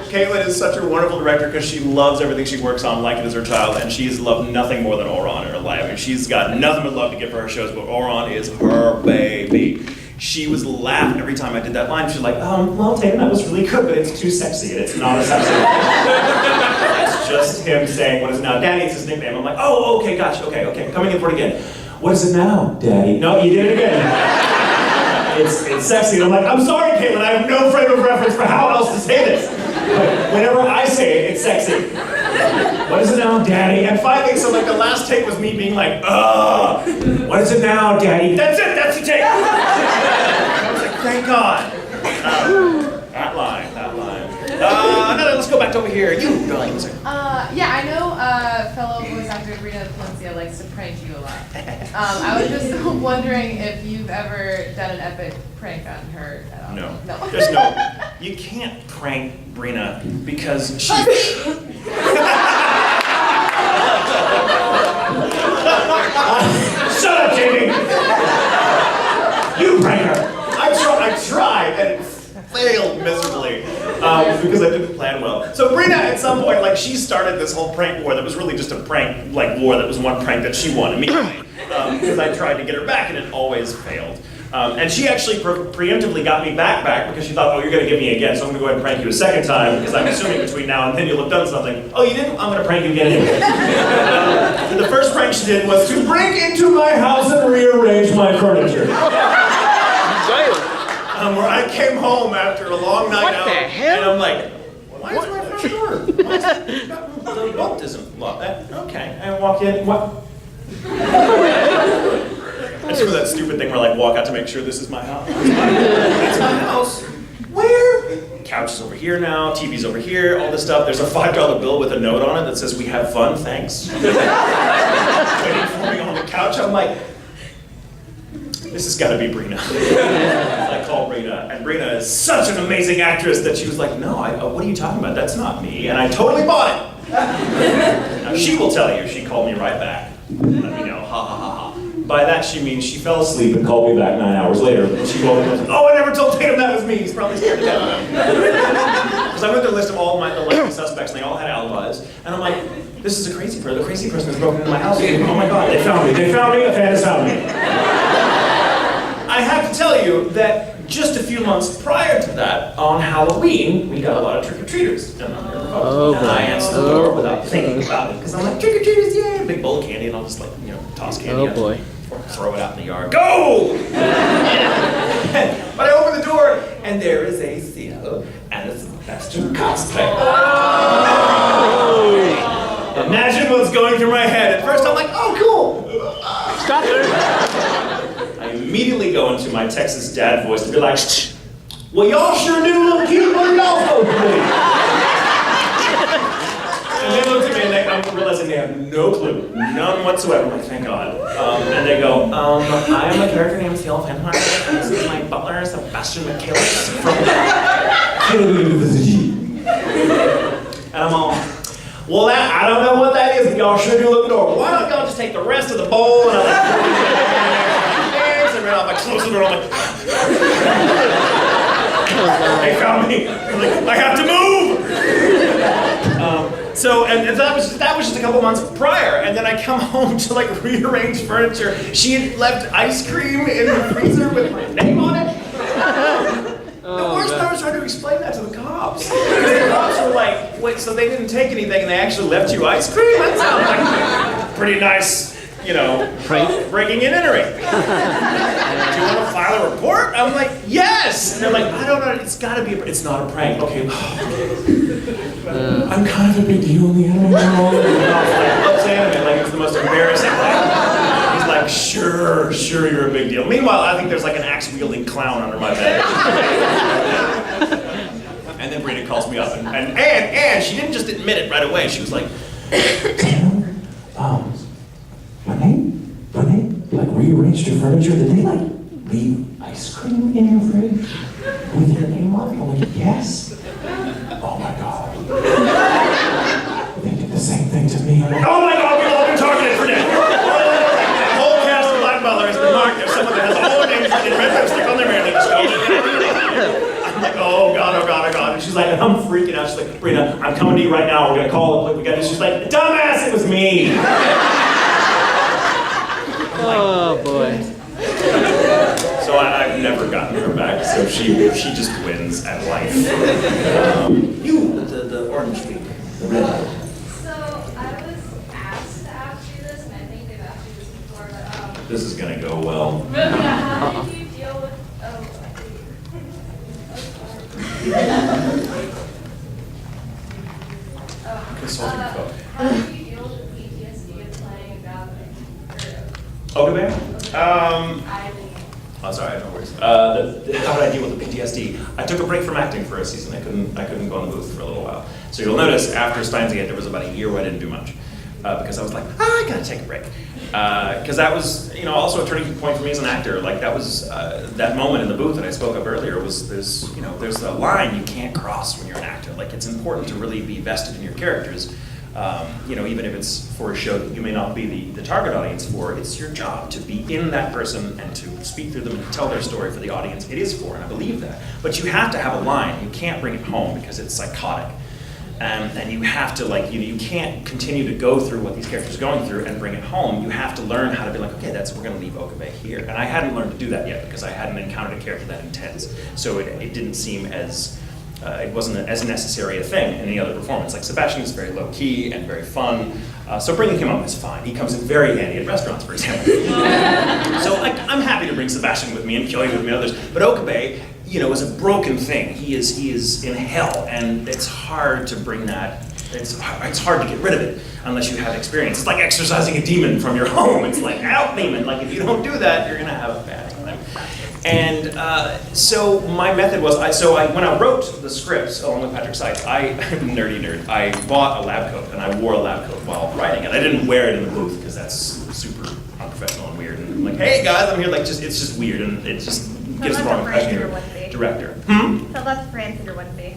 Caitlin is such a wonderful director because she loves everything she works on like it is her child, and she's loved nothing more than Oron in her life. I mean, she's got nothing but love to give for her shows, but Oron is her baby. She was laughing every time I did that line. She's like, well, Tatum, that was really good, but it's too sexy, and it's not a sexy line. It's just him saying, what is it now, Daddy? It's his nickname. I'm like, oh, okay, gotcha, okay, coming in for it again. What is it now, Daddy? No, you did it again. It's sexy, and I'm like, I'm sorry, Caitlin, I have no frame of reference for how else to say this. But whenever I say it, it's sexy. What is it now, Daddy? And finally, so like the last take was me being like, what is it now, Daddy? That's it, that's the take. I was like, thank God. That line. No, let's go back to over here. You, darling. Yeah, I know fellow voice actor Rita Palencia likes to prank you a lot. I was just wondering if you've ever done an epic prank on her at all. No. There's no. You can't prank Brina because she. Shut up, Jamie! You prank her! I tried, and it failed miserably because I didn't plan well. So Brina, at some point, like, she started this whole prank war that was really just a prank, like, war that was one prank that she wanted me because I tried to get her back, and it always failed. And she actually preemptively got me back because she thought, oh, you're going to get me again, so I'm going to go ahead and prank you a second time because I'm assuming between now and then you'll have done something. Oh, you didn't? I'm going to prank you again anyway. And the first prank she did was to break into my house and rearrange my furniture. Where I came home after a long night What out, the hell? and I'm like, why is my front door? The bolt isn't locked. Okay, I walk in. What? I just do that stupid thing where I like walk out to make sure this is my house. It's my house. Where? Couch is over here now, TV's over here, all this stuff. There's a $5 bill with a note on it that says, "We have fun, thanks." Waiting for me on the couch. I'm like, this has got to be Brina. I called Brina, and Brina is such an amazing actress that she was like, "No, what are you talking about? That's not me." And I totally bought it. Now she will tell you, she called me right back. Let me know, ha ha ha ha. By that she means she fell asleep and called me back 9 hours later. And she woke up and said, "Oh, I never told Tatum that was me. He's probably scared to death." Because I went through a list of all my likely suspects, and they all had alibis. And I'm like, this is a crazy person. The crazy person has broken into my house. Oh my God, they found me. They found me. A fan has found me. I have to tell you that just a few months prior to that, on Halloween, we got a lot of trick-or-treaters. And I answered the door without thinking about it, because I'm like, trick-or-treaters, yay! Big bowl of candy, and I'll just like, toss candy. Oh boy. Or throw it out in the yard. Go! But I open the door, and there is a seal, and it's a Sebastian cosplay. Imagine what's going through my head. At first, I'm like, oh, cool. Stop it. I immediately go into my Texas dad voice to be like, well, y'all sure do look cute. What are y'all supposed to be? And they look at me and I'm realizing they have no clue, none whatsoever. I'm like, thank God. And they go, I am a character named Theo Fenheim. This is my butler, Sebastian McKillis from And I'm all, well, I don't know what that is, but y'all sure do look adorable. Why don't y'all just take the rest of the bowl and I close the door, I'm like, they found me. I'm like, I have to move! And that was just a couple months prior, and then I come home to like rearrange furniture. She had left ice cream in the freezer with my name on it. The worst part was trying to explain that to the cops. Because the cops were like, wait, so they didn't take anything and they actually left you ice cream? That sounds like pretty nice, breaking and entering. Do you want to file a report? I'm like, yes! And they're like, I don't know, it's gotta be it's not a prank. Okay. I'm kind of a big deal in the anime world. Loves anime, like it's the most embarrassing thing. He's like, sure, you're a big deal. Meanwhile, I think there's like an axe-wielding clown under my bed. And then Brina calls me up, and she didn't just admit it right away. She was like, when they like rearranged your furniture, did they like leave ice cream in your fridge with your name on it? I'm like, yes. Oh my God. They did the same thing to me. I'm like, oh my God, we've all been targeted for death. The whole cast of Black Butler has been marked. There's someone that has all their names written in red lipstick on their hair. They just go. I'm like, oh God. And she's like, I'm freaking out. She's like, Brina, I'm coming to you right now. We're gonna call it. We got this. She's like, dumbass, it was me. Oh boy. So I've never gotten her back, so she just wins at life. The orange week, the red. So I was asked to ask you this, and I think they've asked you this before, but This is gonna go well. how did you deal with Consulting folk. how did you deal with the PTSD of playing a goblin? Okay, oh, sorry, no worries. How did I deal with the PTSD? I took a break from acting for a season. I couldn't go in the booth for a little while. So you'll notice after Steins Gate, there was about a year where I didn't do much. Because I was like, I gotta take a break. Because that was, also a turning point for me as an actor. Like that was, that moment in the booth that I spoke of earlier was there's a line you can't cross when you're an actor. Like it's important to really be vested in your characters. Even if it's for a show that you may not be the target audience for, it's your job to be in that person and to speak through them and tell their story for the audience it is for, and I believe that. But you have to have a line. You can't bring it home because it's psychotic. And you have to, you can't continue to go through what these characters are going through and bring it home. You have to learn how to be like, okay, we're going to leave Okabe here. And I hadn't learned to do that yet because I hadn't encountered a character that intense. So it didn't seem as, it wasn't as necessary a thing in any other performance. Like Sebastian is very low key and very fun. So bringing him up is fine. He comes in very handy at restaurants, for example. So I'm happy to bring Sebastian with me and Kyoya with me and others. But Okabe, you know, is a broken thing. He is in hell, and it's hard to bring that. It's hard to get rid of it unless you have experience. It's like exorcising a demon from your home. It's like, out demon. Like if you don't do that, you're gonna have a bad time. And so my method was, when I wrote the scripts along with Patrick Sykes, nerdy nerd, I bought a lab coat and I wore a lab coat while writing it. I didn't wear it in the booth because that's super unprofessional and weird. And I'm like, hey guys, I'm here. Like, it's just weird, and it just gives the wrong impression to your director. Tell us for answer one day.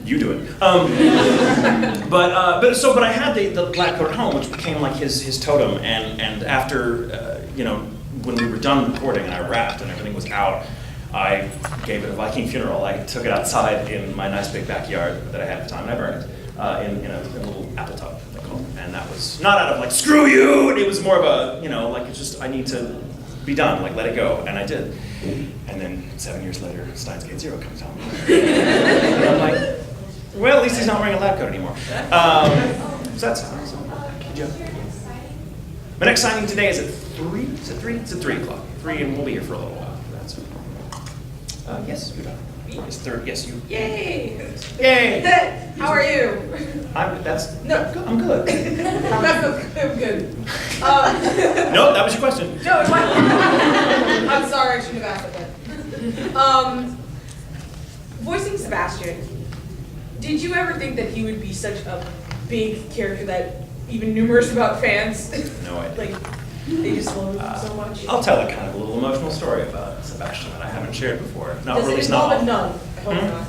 You do it. But I had the lab coat at home, which became like his totem. And after you know, when we were done recording and I wrapped and everything was out, I gave it a Viking funeral. I took it outside in my nice big backyard that I had at the time, and I burned it in a little apple tub, they call it. And that was not out of like, screw you! It was more of a, you know, like it's just, I need to be done, like let it go, and I did. And then 7 years later, Steins Gate Zero comes out. And I'm like, well, at least he's not wearing a lab coat anymore. So that's good job. My next signing today is at 3? Is it 3? It's at 3 o'clock. 3, and we'll be here for a little while. That's yes, you're done. It's 3. Yes, you. Yay! Yay! How are you? I'm good. I'm good. No, that was your question. No, it wasn't. I'm sorry, I shouldn't have asked that. Voicing Sebastian, did you ever think that he would be such a big character that even numerous about fans? No idea. Like, they just love him so much? I'll tell a kind of a little emotional story about Sebastian that I haven't shared before. Not Does really, it it's involve not. a nun? I hope not.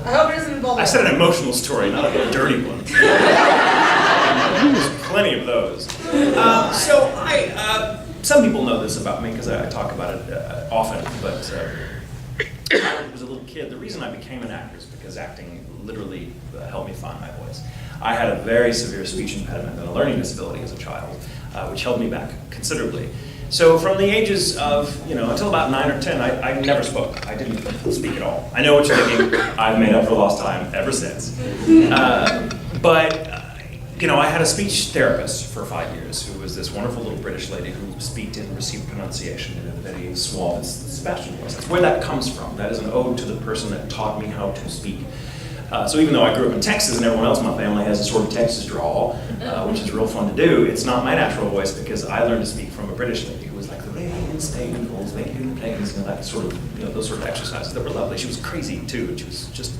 I hope it doesn't involve a I said an emotional story, not a dirty one. There's plenty of those. Some people know this about me because I talk about it often, but when I was a little kid, the reason I became an actor is because acting literally helped me find my voice. I had a very severe speech impediment and a learning disability as a child, which held me back considerably. So from the ages of, until about 9 or 10, I never spoke. I didn't speak at all. I know what you're thinking. I've made up for lost time ever since. I had a speech therapist for 5 years who was this wonderful little British lady who speak and received pronunciation in a very suave Sebastian voice. That's where that comes from. That is an ode to the person that taught me how to speak. So even though I grew up in Texas and everyone else in my family has a sort of Texas drawl, which is real fun to do, it's not my natural voice because I learned to speak from a British lady who was like, the rain staples, making in the plains, that sort of, those sort of exercises that were lovely. She was crazy too, and she was just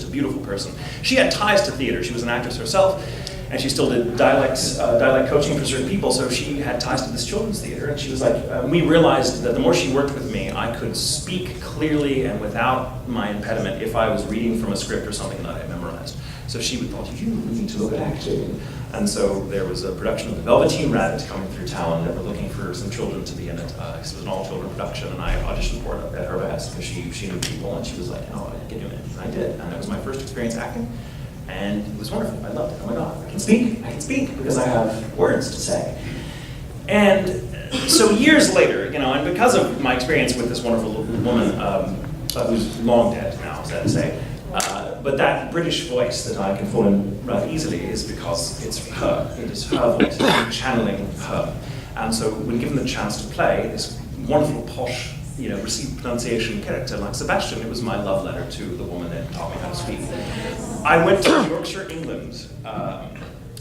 a beautiful person. She had ties to theater. She was an actress herself, and she still did dialect coaching for certain people, so she had ties to this children's theater, and she was like, we realized that the more she worked with me, I could speak clearly and without my impediment if I was reading from a script or something that I memorized. So she would thought, you need to look at acting. And so there was a production of The Velveteen Rabbit coming through town, and they were looking for some children to be in it, because it was an all-children production, and I auditioned for it at her behest, because she knew people, and she was like, oh, I can do it, and I did, and it was my first experience acting. And it was wonderful. I loved it. Oh my God, I can speak because I have words to say. And so years later, and because of my experience with this wonderful little woman who's long dead now, sad to say, but that British voice that I can fall in rather easily is because it's her. It is her voice. I'm channeling her. And so when given the chance to play this wonderful posh, received pronunciation character like Sebastian, it was my love letter to the woman that taught me how to speak. I went to Yorkshire, England, where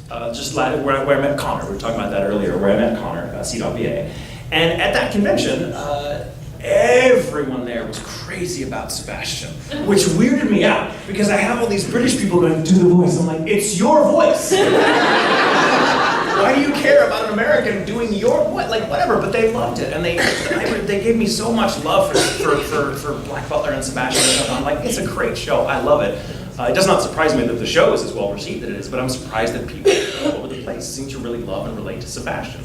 I met Connor. We were talking about that earlier, where I met Connor, C.BA. And at that convention, everyone there was crazy about Sebastian, which weirded me out because I have all these British people going, do the voice. I'm like, it's your voice. Why do you care about an American doing your voice? Like, whatever, but they loved it. And they gave me so much love for Black Butler and Sebastian. And I'm like, it's a great show. I love it. It does not surprise me that the show is as well received as it is, but I'm surprised that people all over the place seem to really love and relate to Sebastian.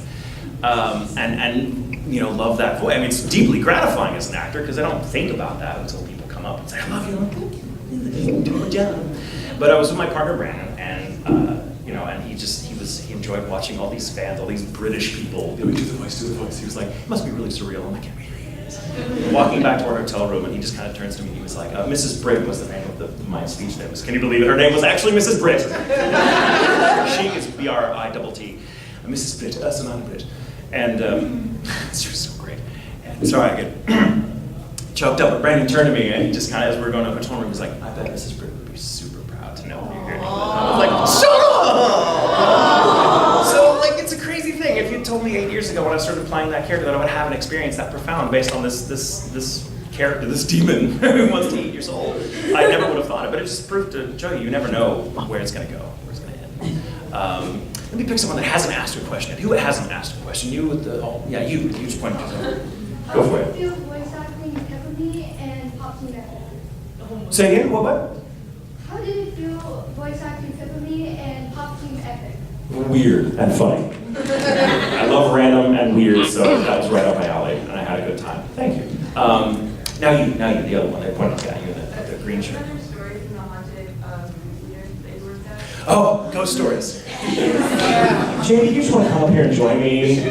And love that voice. I mean, it's deeply gratifying as an actor because I don't think about that until people come up and say, I love you. I'm like, thank you. Do a job. But I was with my partner Brandon, and and he enjoyed watching all these fans, all these British people do the voice. He was like, it must be really surreal. I'm like, it really is. Walking back to our hotel room, and he just kind of turns to me and he was like, Mrs. Britt was the name of my speech therapist. Can you believe it? Her name was actually Mrs. Britt. She is B-R-I-T-T. Mrs. Britt, Sonata Britt. And it's just so great. And sorry, I get choked up. But Brandon turned to me and he just kind of, as we were going up to the room, he was like, I bet Mrs. Britt would be super proud to know you're here. And I was like, shut up! So, like, it's a crazy thing. If you told me 8 years ago when I started playing that character that I would have an experience that profound based on this character, this demon who wants to eat your soul, I never would have thought it. But it just proved to show you never know where it's going to go, where it's going to end. Let me pick someone that hasn't asked a question yet. Who hasn't asked a question? You with the, oh, yeah, you just pointed to something. Go for it. How do you feel voice acting Peppermint and Pop Team Epic? Say again, what? How did it feel voice acting Peppermint and Pop Team Epic? Weird and funny. I love random and weird, so that was right up my alley, and I had a good time. Thank you. Now you, the other one. I pointed at you in the green shirt. Another story from the haunted theater that you worked at? Oh, ghost stories. Jamie, you just want to come up here and join me?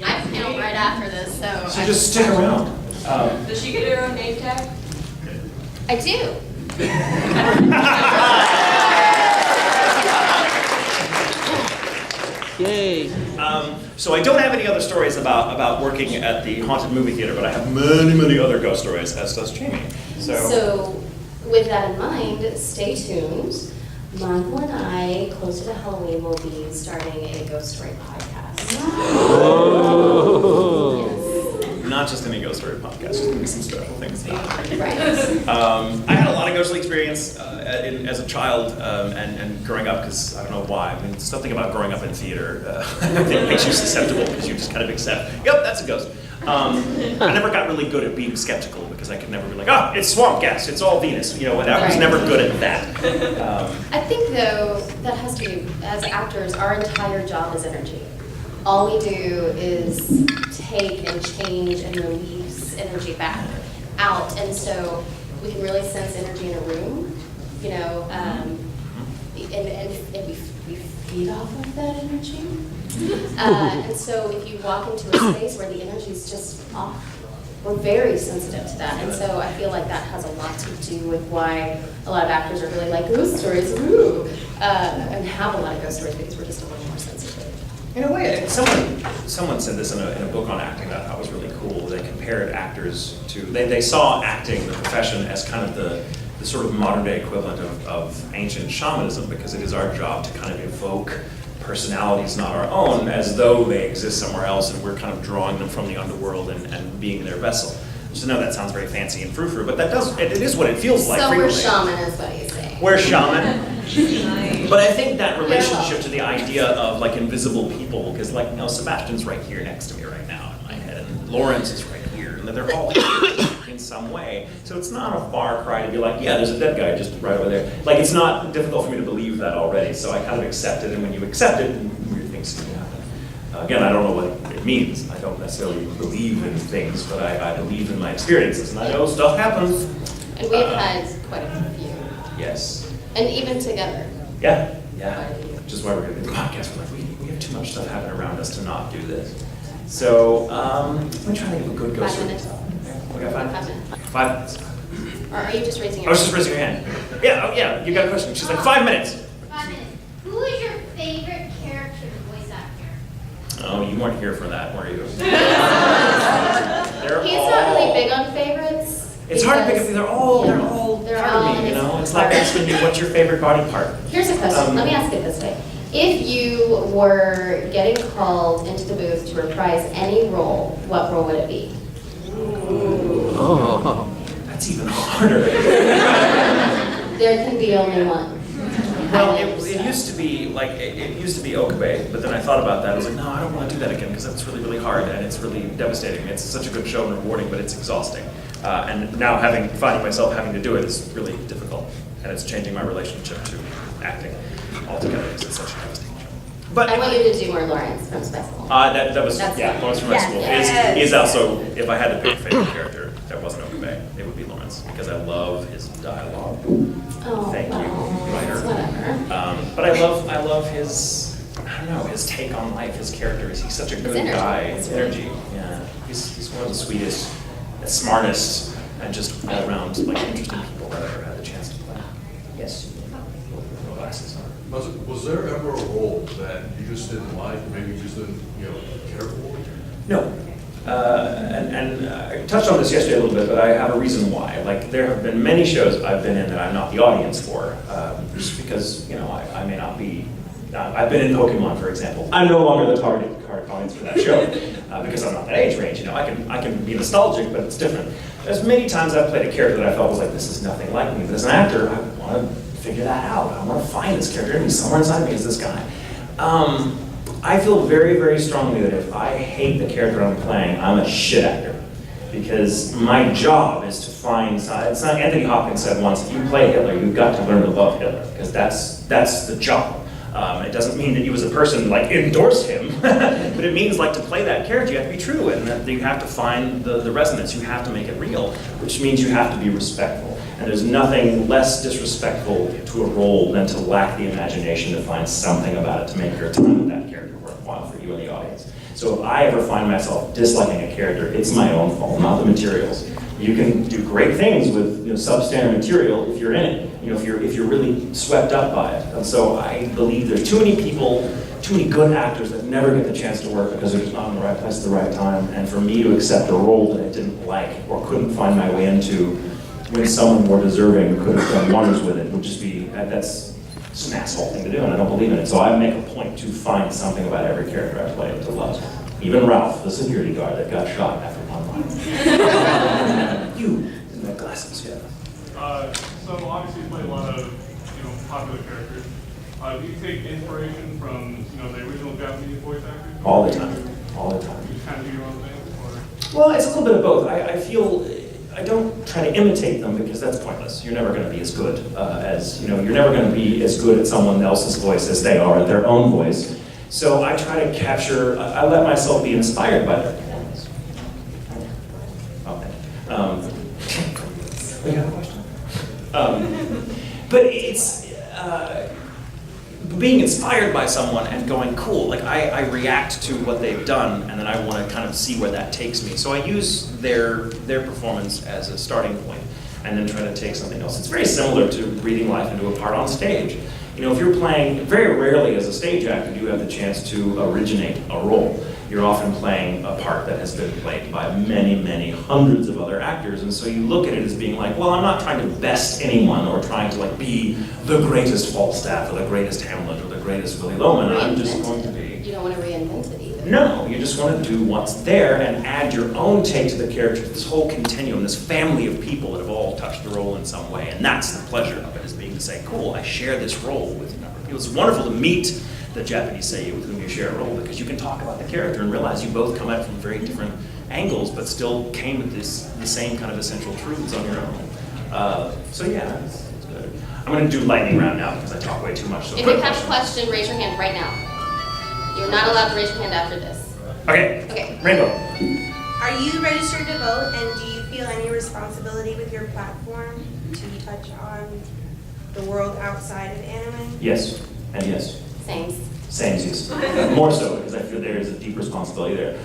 I film right after this, so. So just stick around. Does she get her own name tag? I do. Yay. So I don't have any other stories about working at the haunted movie theater, but I have many other ghost stories, as does Jamie. So with that in mind, stay tuned. Michael and I, closer to Halloween, will be starting a ghost story podcast. Not just any ghost story podcast, just gonna be some special things. Right. I had a lot of ghostly experience as a child and growing up, because I don't know why. I mean, something about growing up in theater I think makes you susceptible, because you just kind of accept, yep, that's a ghost. I never got really good at being skeptical, because I could never be like, oh, it's swamp gas, it's all Venus. You know, and I was never good at that. I think, though, that has to be, as actors, our entire job is energy. All we do is take and change and release energy back out, and so we can really sense energy in a room, you know, and we feed off of that energy. And so if you walk into a space where the energy is just off, we're very sensitive to that, and so I feel like that has a lot to do with why a lot of actors are really like ghost stories, woo, and have a lot of ghost stories, because we're just a little more sensitive. In a way, someone said this in a book on acting that I thought was really cool. They compared actors to, they saw acting, the profession, as kind of the sort of modern day equivalent of ancient shamanism, because it is our job to kind of evoke personalities not our own, as though they exist somewhere else and we're kind of drawing them from the underworld and being their vessel. So no, that sounds very fancy and frou-frou, but that does, it is what it feels like. So frequently. we're shaman is what you say. We're shaman. But I think that relationship to the idea of like invisible people, because like, you know, Sebastian's right here next to me right now in my head, and Lawrence is right here, and they're all here in some way. So it's not a far cry to be like, yeah, there's a dead guy just right over there. Like, it's not difficult for me to believe that already, so I kind of accept it, and when you accept it, weird things can happen. Again, I don't know what it means. I don't necessarily believe in things, but I believe in my experiences, and I know stuff happens. And we've had quite a few. Yes. And even together. Yeah. Which is why we're going to do the podcast. We're like, we have too much stuff happening around us to not do this. So, I'm trying to think of a good ghost 5 minutes. We got 5 minutes? 5 minutes. Or are you just raising your hand? I was just raising your hand. Yeah, you got a question. She's like, 5 minutes. 5 minutes. Who is your favorite character voice actor? Oh, you weren't here for that, were you? He's not really big on favorites. It's hard to pick up. They're all part of me, you know? It's like asking me, what's your favorite body part? Here's a question. Let me ask it this way. If you were getting called into the booth to reprise any role, what role would it be? Oh. That's even harder. There can be only one. Well, it used to be like it used to be Okabe, but then I thought about that. I was like, no, I don't want to do that again, because that's really hard and it's really devastating. It's such a good show and rewarding, but it's exhausting. And now finding myself having to do it is really difficult, and it's changing my relationship to acting altogether, because it's such a devastating show. But I want you to do more Lawrence from Spy School. that was Lawrence from High School. Is also, if I had to pick a favorite character that wasn't Okabe, it would be Lawrence, because I love his dialogue. Oh, Thank you, writer. whatever. But I love his, I don't know, his take on life, his characters. He's such a good guy. His energy. Yeah, he's one of the sweetest, smartest, and just all around like interesting people that I ever had the chance to play. Yes. No glasses on. Was there ever a role that you just didn't like, maybe you just didn't, care for? No. And I touched on this yesterday a little bit, but I have a reason why. Like, there have been many shows I've been in that I'm not the audience for, just because, I may not be. I've been in Pokemon, for example. I'm no longer the target audience for that show because I'm not that age range. I can be nostalgic, but it's different. There's many times I've played a character that I felt was like, this is nothing like me. But as an actor, I want to figure that out. I want to find this character. Maybe somewhere inside me is this guy. I feel very, very strongly that if I hate the character I'm playing, I'm a shit actor. Because my job is to find, it's not, Anthony Hopkins said once, if you play Hitler, you've got to learn to love Hitler, because that's the job. It doesn't mean that you as a person endorse him, but it means to play that character, you have to be true, and that you have to find the resonance, you have to make it real, which means you have to be respectful. And there's nothing less disrespectful to a role than to lack the imagination to find something about it to make your time with that character worthwhile for you and the audience. So if I ever find myself disliking a character, it's my own fault, not the materials. You can do great things with substandard material if you're in it, if you're really swept up by it. And so I believe there's too many people, too many good actors that never get the chance to work because they're just not in the right place at the right time. And for me to accept a role that I didn't like or couldn't find my way into when someone more deserving could have done wonders with it would just be, that's just an asshole thing to do, and I don't believe in it. So I make a point to find something about every character I play to love. Even Ralph, the security guard that got shot after one line. You, in the glasses, yeah. So obviously you play a lot of, popular characters. Do you take inspiration from, the original Japanese voice actors? All the time, all the time. You just kind of do your own thing, or? Well, it's a little bit of both. I feel, I don't try to imitate them because that's pointless. You're never going to be as good you're never going to be as good at someone else's voice as they are at their own voice. So I try to capture, I let myself be inspired by their performance. Okay. We got a question? But it's being inspired by someone and going, cool, I react to what they've done and then I want to kind of see where that takes me. So I use their performance as a starting point and then try to take something else. It's very similar to breathing life into a part on stage. If you're playing, very rarely as a stage actor do you have the chance to originate a role. You're often playing a part that has been played by many, many hundreds of other actors, and so you look at it as being like, well, I'm not trying to best anyone or trying to be the greatest Falstaff or the greatest Hamlet or the greatest Willy Loman. I'm just going to be... You don't want to reinvent it either. No, you just want to do what's there and add your own take to the character, this whole continuum, this family of people that have all touched the role in some way, and that's the pleasure of it, is being to say, cool, I share this role with a number of people. It's wonderful to meet the Japanese seiyuu with whom you share a role because you can talk about the character and realize you both come at it from very different angles, but still came with the same kind of essential truths on your own. So yeah, it's good. I'm going to do lightning round now because I talk way too much. So if you have a question, raise your hand right now. You're not allowed to raise your hand after this. Okay. Rainbow. Are you registered to vote, and do you feel any responsibility with your platform to touch on the world outside of anime? Yes, and yes. Same, yes. More so, because I feel there is a deep responsibility there.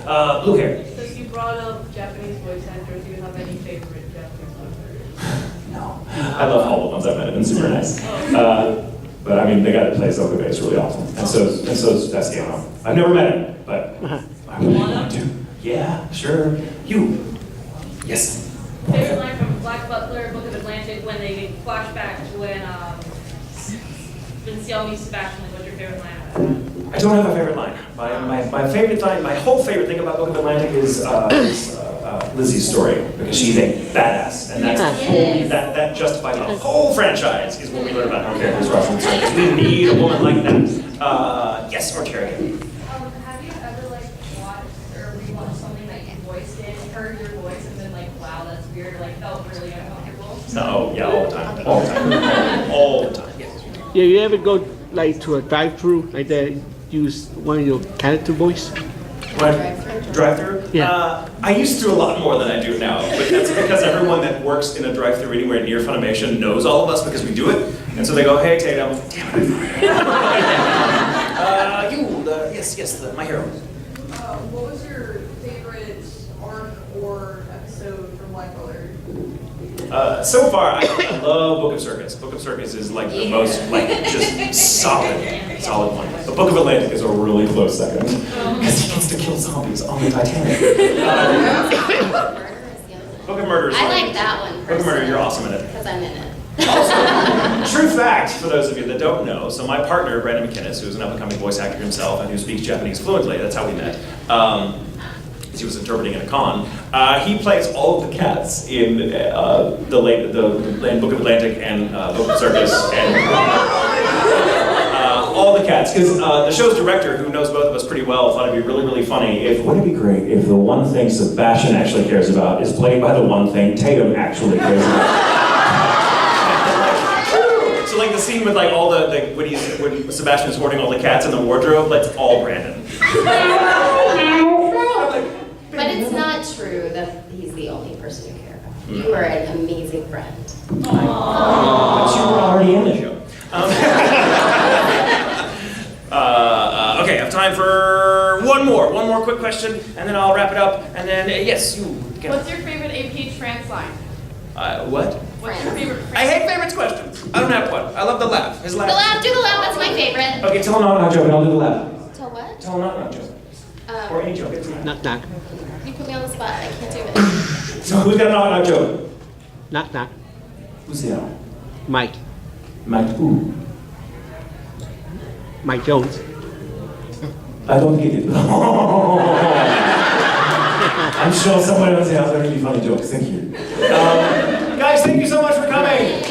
Blue hair. Since you brought up Japanese voice actors, do you have any favorite Japanese voice actors? No. I love all the ones I've met. Have been super nice. But I mean, the guy that plays Okabe is really awesome. And so is Daciano. I've never met him, but I really want to. Yeah, sure. You. Yes. Favorite line from Black Butler, Book of Atlantic, when they flash back to when Ciel meets Sebastian. What's your favorite line of that? I don't have a favorite line. My favorite line, my whole favorite thing about Book of Atlantic is Lizzie's story, because she's a badass, and that's that justifies the whole franchise. Is what we learn about her characters. Because we need a woman like that. Yes, or Cherokee. Have you ever watched or rewatched something that you voiced in, heard your voice, and been like, wow, that's weird, felt really uncomfortable? No, yeah, all the time, all the time, all the time. Yes. Yeah, you ever go to a drive-through like that? Use one of your character voice? Drive-through? Yeah. I used to a lot more than I do now, but that's because everyone that works in a drive-through anywhere near Funimation knows all of us because we do it, and so they go, hey, Tatum. Damn it. Yes, my hero. What was your favorite arc or episode from Black Butler? So far, I love Book of Circus. Book of Circus is like the most, like, just solid one. The Book of Atlantic is a really close second. Because he gets to kill zombies on the Titanic. Book of Murder is I like that one. Book of Murder, you're awesome in it. Because I'm in it. True fact, for those of you that don't know, so my partner, Brandon McInnes, who's an up-and-coming voice actor himself and who speaks Japanese fluently, that's how we met. He was interpreting in a con. He plays all of the cats in the Book of Atlantic and Book of Circus and all the cats. Because the show's director, who knows both of us pretty well, thought it'd be really, really funny wouldn't it be great if the one thing Sebastian actually cares about is played by the one thing Tatum actually cares about. So like the scene with like all when Sebastian is hoarding all the cats in the wardrobe, that's all Brandon. But it's not true that he's the only person you care about. You are an amazing friend. But you were already in the show. Okay, I have time for one more quick question, and then I'll wrap it up. And then yes, you. What's your favorite AP trans line? What? What's your favorite? I hate favorites questions. I don't have one. I love the laugh. His laugh. The laugh, do the laugh, that's my favorite. Okay, tell a knock-knock joke and I'll do the laugh. Tell what? Tell a knock-knock joke. Or any joke. Knock knock. You put me on the spot, I can't do it. So who's got a knock-knock joke? Knock knock. Who's the other? Mike. Mike who? Mike Jones. I don't get it. I'm sure someone else has very funny jokes. Thank you. Guys, thank you so much for coming.